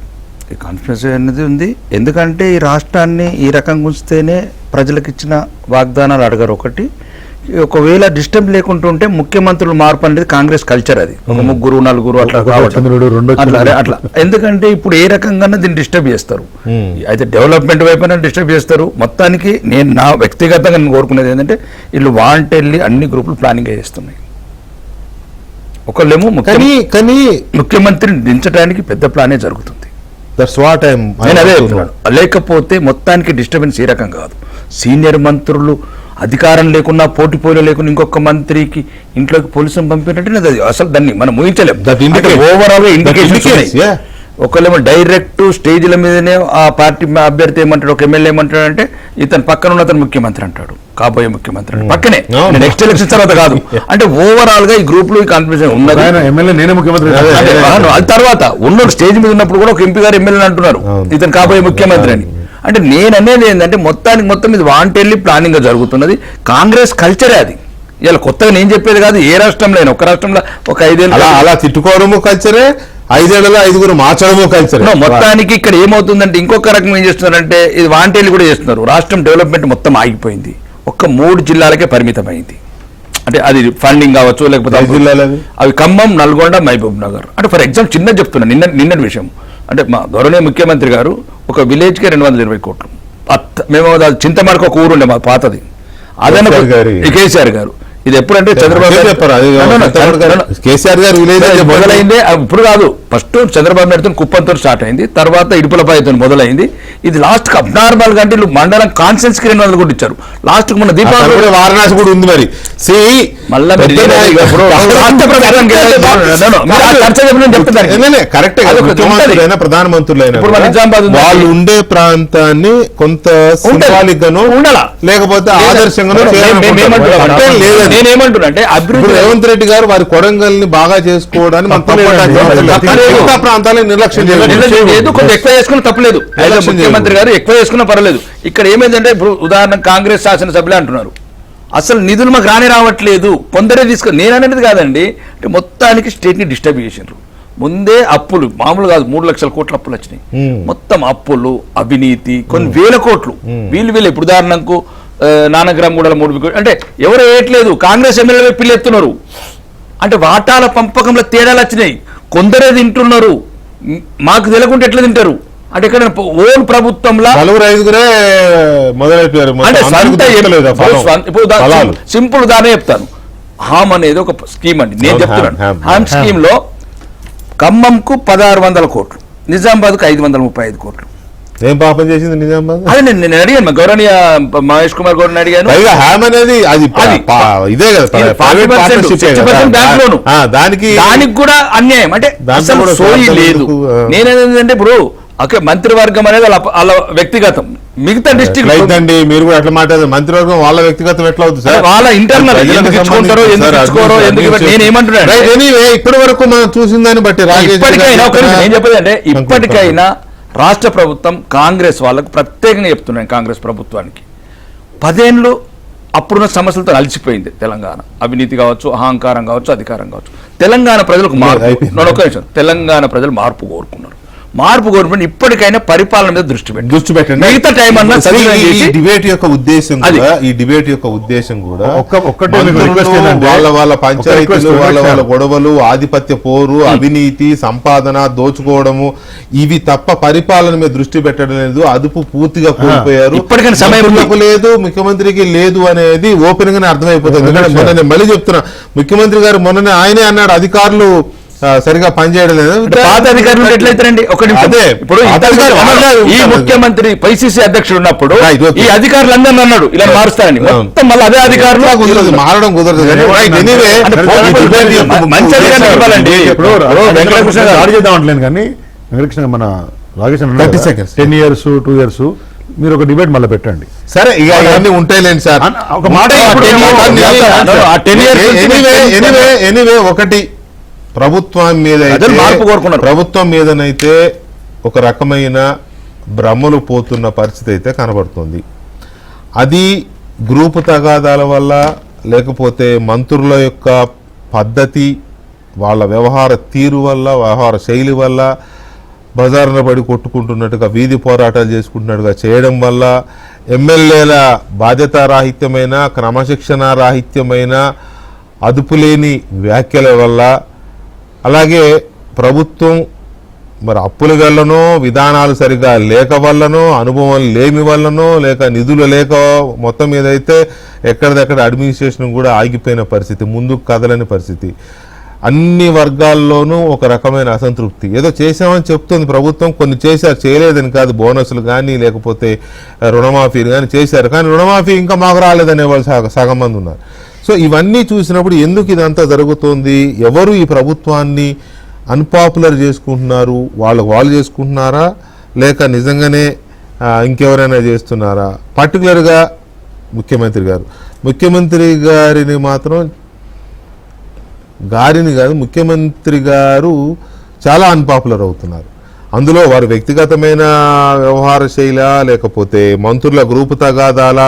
ఈ కాన్స్పిరసీ అనేది ఉంది. ఎందుకంటే ఈ రాష్ట్రాన్ని ఈ రకంగా ఉంచితేనే ప్రజలకు ఇచ్చిన వాగ్దానాలు అడగరు. ఒకవేళ డిస్టర్బ్ లేకుండా ఉంటే ముఖ్యమంత్రులు మార్పు అనేది కాంగ్రెస్ కల్చర్. అది ఒక 3, 4 అట్లా. ఎందుకంటే ఇప్పుడు ఏ రకంగా దీన్ని డిస్టర్బ్ చేస్తారు, అయితే డెవలప్మెంట్ వైపు డిస్టర్బ్ చేస్తారు. మొత్తానికి నేను నా వ్యక్తిగతంగా కోరుకునేది ఏంటంటే వీళ్ళు వాంటెళ్ళి అన్ని గ్రూపులు ప్లానింగ్ చేస్తున్నాయి. ఒకళ్ళేమో ముఖ్యమంత్రిని దించడానికి పెద్ద ప్లానే జరుగుతుంది. దట్స్ వాట్ నేను అదే చెప్తున్నాను. లేకపోతే మొత్తానికి డిస్టర్బెన్స్ ఈ రకం కాదు. సీనియర్ మంత్రులు అధికారం లేకున్నా, పోటీపోయిలో లేకుండా ఇంకొక మంత్రికి ఇంట్లోకి పోలీసులను పంపినట్టు అసలు దాన్ని మనం ఊహించలేం. ఓవరాల్ గా ఇండికేషన్ ఒకళ్ళేమో డైరెక్ట్ స్టేజ్ల మీదనే ఆ పార్టీ అభ్యర్థి ఏమంటాడు, ఒక ఎమ్మెల్యే ఏమంటాడు అంటే ఇతను పక్కన ఉన్న అతను ముఖ్యమంత్రి అంటాడు, కాబోయే ముఖ్యమంత్రి పక్కనే, నెక్స్ట్ ఎలక్షన్ తర్వాత కాదు. అంటే ఓవరాల్ గా ఈ గ్రూప్ లో ఈ కాన్ఫిడెన్స్ ఉన్నది. అది తర్వాత ఉన్న స్టేజ్ మీద ఉన్నప్పుడు కూడా ఒక ఎంపీ గారు ఎమ్మెల్యే అంటున్నారు ఇతను కాబోయే ముఖ్యమంత్రి అని. అంటే నేను అనేది ఏంటంటే మొత్తం ఇది వాంటెళ్ళి ప్లానింగ్ గా జరుగుతున్నది. కాంగ్రెస్ కల్చరే అది. ఇలా కొత్తగా నేను చెప్పేది కాదు. ఏ రాష్ట్రంలో అయినా, ఒక రాష్ట్రంలో ఒక 5 ఏళ్ళు అలా తిట్టుకోవడము కల్చరే, 5 ఏళ్లలో 5 మార్చడము కల్చరే. మొత్తానికి ఇక్కడ ఏమవుతుందంటే ఇంకొక రకం ఏం చేస్తున్నారంటే ఇది వాంటెళ్ళి కూడా చేస్తున్నారు. రాష్ట్రం డెవలప్మెంట్ మొత్తం ఆగిపోయింది. ఒక్క 3 జిల్లాలకే పరిమితమైంది. అంటే అది ఫండింగ్ కావచ్చు, లేకపోతే అవి ఖమ్మం, నల్గొండ, మహబూబ్ నగర్. అంటే ఫర్ ఎగ్జాంపుల్ చిన్న చెప్తున్నా, నిన్నటి విషయం అంటే మా గౌరవనీయ ముఖ్యమంత్రి గారు ఒక విలేజ్కే 220 కోట్లు. మేము చింతమడక ఒక ఊరుండే మా పాతది, అదన కేసీఆర్ గారు. ఇది ఎప్పుడంటే చంద్రబాబు కేసీఆర్ గారు మొదలైంది. ఇప్పుడు కాదు, ఫస్ట్ చంద్రబాబు నాయుడుతో కుప్పంతో స్టార్ట్ అయింది, తర్వాత ఇడుపులపాయతో మొదలైంది. ఇది లాస్ట్ కి అబ్నార్మల్ గా అంటే మండలం కాన్సెన్స్ కి 200 కోట్లు ఇచ్చారు. లాస్ట్ కు మన దీపావళి వారణాసి కూడా ఉంది. మరి ప్రధానమంత్రులైన వాళ్ళు ఉండే ప్రాంతాన్ని కొంత సింబాలిక్ గాను లేకపోతే ఆదర్శంగానూ నేనేమంటున్నా అంటే అభివృద్ధి రేవంత్ రెడ్డి గారు వారి కొడంగల్ ని బాగా చేసుకోవడానికి ప్రాంతాలను నిర్లక్ష్యం చేయలేదు. కొంచెం ఎక్కువ చేసుకున్న తప్పలేదు, ముఖ్యమంత్రి గారు ఎక్కువ చేసుకున్నా పర్వాలేదు. ఇక్కడ ఏమైందంటే ఇప్పుడు ఉదాహరణ కాంగ్రెస్ శాసనసభ్యులు అంటున్నారు అసలు నిధులు మాకు రావట్లేదు, కొందరే తీసుకొని. నేను అనేది కాదండి, అంటే మొత్తానికి స్టేట్ ని డిస్టర్బ్ చేసినారు. ముందే అప్పులు మామూలు కాదు, 3 లక్షల కోట్ల అప్పులు వచ్చినాయి. మొత్తం అప్పులు, అవినీతి, కొన్ని వేల కోట్లు వీళ్ళు ఇప్పుడు ఉదాహరణకు నానగ్రామ్ కూడా 3 కోట్లు. అంటే ఎవరు వేయట్లేదు, కాంగ్రెస్ ఎమ్మెల్యే పిల్లెత్తున్నారు. అంటే వాటాల పంపకంలో తేడాలు వచ్చినాయి. కొందరే తింటున్నారు, మాకు తెలియకుండా ఎట్లా తింటారు? అంటే ఇక్కడ ఓన్ ప్రభుత్వంలో నలుగురు ఐదుగురే మొదలైపోయారు. అంటే అందరికీ దొరకలేదు ఆ ఫలం. ఇప్పుడు ఫలాలు. సింపుల్ దానే చెప్తాను. హామ్ అనేది ఒక స్కీమ్ అండి, నేను అవును, చెప్తున్నాను. హామ్. హామ్ స్కీమ్ లో ఖమ్మంకు 1600 కోట్లు, నిజామాబాద్కు 535 కోట్లు. ఏం పాపం చేసింది నిజామాబాద్? అదే నేను అడిగాను, గౌరవనీయ మహేష్ కుమార్ గౌడ్ని అడిగాను. పైగా హ్యామ్ అనేది అది ఇదే కదా, ప్రైవేట్ పార్ట్నర్షిప్ ఏ కదా. 60% బ్యాంక్ లోను. దానికి కూడా అన్యాయం. అంటే దాంట్లో అసలు కూడా సోయి స్వార్థం లేదు. ఎందుకు? నేనేంటంటే ఇప్పుడు ఓకే, మంత్రివర్గం అనేది వాళ్ళ వ్యక్తిగతం, మిగతా డిస్ట్రిక్ట్ అండి. మీరు కూడా ఎట్లా మాట్లాడారు? మంత్రివర్గం వాళ్ళ వ్యక్తిగతం ఎట్లా అవుతుంది సార్? వాళ్ళ ఇంటర్నల్ ఎందుకు ఇచ్చుకుంటారో ఎందుకు ఇచ్చుకోరో ఎందుకు నేను ఏమంటున్నాను. ఇప్పటి వరకు మనం చూసిన దాన్ని బట్టి ఇప్పటికైనా నేను చెప్పేది అంటే ఇప్పటికైనా రాష్ట్ర ప్రభుత్వం కాంగ్రెస్ వాళ్ళకు ప్రత్యేకంగా చెప్తున్నాను, కాంగ్రెస్ ప్రభుత్వానికి 10 ఏళ్ళు అప్పుడున్న సమస్యలతో అలసిపోయింది తెలంగాణ. అవినీతి కావచ్చు, అహంకారం కావచ్చు, అధికారం కావచ్చు. తెలంగాణ ప్రజలకు మార్పు, తెలంగాణ ప్రజలు మార్పు కోరుకున్నారు. మార్పు కోరుకుంటే ఇప్పటికైనా పరిపాలన మీద దృష్టి పెట్టండి. మిగతా టైం అన్నా ఈ డిబేట్ యొక్క ఉద్దేశం కూడా, ఈ డిబేట్ యొక్క ఉద్దేశం కూడా వాళ్ళ పంచాయతీలు, వాళ్ళ గొడవలు, ఆధిపత్య పోరు, అవినీతి, సంపాదన, దోచుకోవడము, ఇవి తప్ప పరిపాలన మీద దృష్టి పెట్టడం లేదు. అదుపు పూర్తిగా కోల్పోయారు. ఇప్పటికైనా సమయం లేదు, ముఖ్యమంత్రికి లేదు అనేది ఓపెన్ గానే అర్థమైపోతుంది. ఎందుకంటే మొన్న నేను మళ్ళీ చెప్తున్నా, ముఖ్యమంత్రి గారు మొన్ననే ఆయనే అన్నాడు అధికారులు సరిగా పనిచేయడం లేదు. పాత అధికారులు ఎట్లయితారండి? అదే ఇప్పుడు ఈ ముఖ్యమంత్రి పిసిసి అధ్యక్షుడు ఉన్నప్పుడు ఈ అధికారులందరినీ అన్నాడు ఇలా మారుస్తారని, మొత్తం మళ్ళీ అదే అధికారులు మారడం కుదరదు. మంచి అధికారులు ఇవ్వాలండి. ఇప్పుడు వెంకటకృష్ణ గారు ఆడు చేద్దాం అంటలేను కానీ, వెంకటకృష్ణ మన రాకేష్ 10 years 2 years మీరు ఒక డిబేట్ మళ్ళీ పెట్టండి. సరే, ఇక ఇవన్నీ ఉంటాయిలేండి సార్. ఒక మాట ఎనీవే ఒకటి, ప్రభుత్వం మీద ప్రభుత్వం మీదనైతే ఒక రకమైన భ్రమలు పోతున్న పరిస్థితి అయితే కనబడుతుంది. అది గ్రూపు తగాదాల వల్ల, లేకపోతే మంత్రుల యొక్క పద్ధతి, వాళ్ళ వ్యవహార తీరు వల్ల, వ్యవహార శైలి వల్ల, బజారున పడి కొట్టుకుంటున్నట్టుగా, వీధి పోరాటాలు చేసుకుంటున్నట్టుగా చేయడం వల్ల, ఎమ్మెల్యేల బాధ్యతారాహిత్యమైన, క్రమశిక్షణారాహిత్యమైన, అదుపులేని వ్యాఖ్యల వల్ల, అలాగే ప్రభుత్వం మరి అప్పుల వల్లనో, విధానాలు సరిగా లేక వల్లనో, అనుభవం లేమి వల్లనో, లేక నిధులు లేక, మొత్తం మీద అయితే ఎక్కడిదక్కడ అడ్మినిస్ట్రేషన్ కూడా ఆగిపోయిన పరిస్థితి, ముందుకు కదలని పరిస్థితి. అన్ని వర్గాల్లోనూ ఒక రకమైన అసంతృప్తి. ఏదో చేసామని చెప్తుంది ప్రభుత్వం, కొన్ని చేశారు, చేయలేదని కాదు. బోనస్లు కానీ, లేకపోతే రుణమాఫీలు కానీ చేశారు, కానీ రుణమాఫీ ఇంకా మాకు రాలేదనే వాళ్ళు సగం మంది ఉన్నారు. సో ఇవన్నీ చూసినప్పుడు ఎందుకు ఇదంతా జరుగుతోంది? ఎవరు ఈ ప్రభుత్వాన్ని అన్పాపులర్ చేసుకుంటున్నారు? వాళ్ళు చేసుకుంటున్నారా, లేక నిజంగానే ఇంకెవరైనా చేస్తున్నారా? పర్టికులర్గా ముఖ్యమంత్రి గారిని మాత్రం, ముఖ్యమంత్రి గారు చాలా అన్పాపులర్ అవుతున్నారు. అందులో వారి వ్యక్తిగతమైన వ్యవహార శైల, లేకపోతే మంత్రుల గ్రూపు తగాదాల,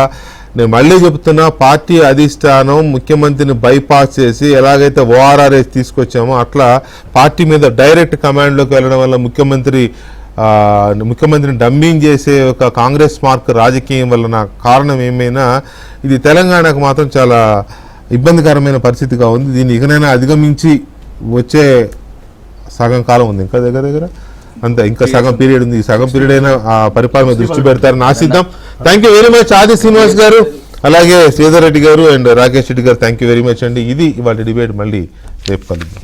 నేను మళ్ళీ చెప్తున్నా, పార్టీ అధిష్టానం ముఖ్యమంత్రిని బైపాస్ చేసి ఎలాగైతే ఓఆర్ఆర్ఎస్ తీసుకొచ్చామో అట్లా పార్టీ మీద డైరెక్ట్ కమాండ్లోకి వెళ్ళడం వల్ల ముఖ్యమంత్రిని డంబింగ్ చేసే ఒక కాంగ్రెస్ మార్క్ రాజకీయం వలన కారణం ఏమైనా ఇది తెలంగాణకు మాత్రం చాలా ఇబ్బందికరమైన పరిస్థితిగా ఉంది. దీన్ని ఇకనైనా అధిగమించి వచ్చే సగం కాలం ఉంది, ఇంకా దగ్గర అంతే, ఇంకా సగం పీరియడ్ ఉంది. ఈ సగం పీరియడ్ అయినా ఆ పరిపాలన దృష్టి పెడతారని ఆశిద్దాం. థ్యాంక్ యూ వెరీ మచ్ ఆది శ్రీనివాస్ గారు, అలాగే శ్రీధర్ రెడ్డి గారు అండ్ రాకేష్ రెడ్డి గారు. థ్యాంక్ యూ వెరీ మచ్ అండి. ఇది ఇవాళ డిబేట్. మళ్ళీ రేపు కలుద్దాం.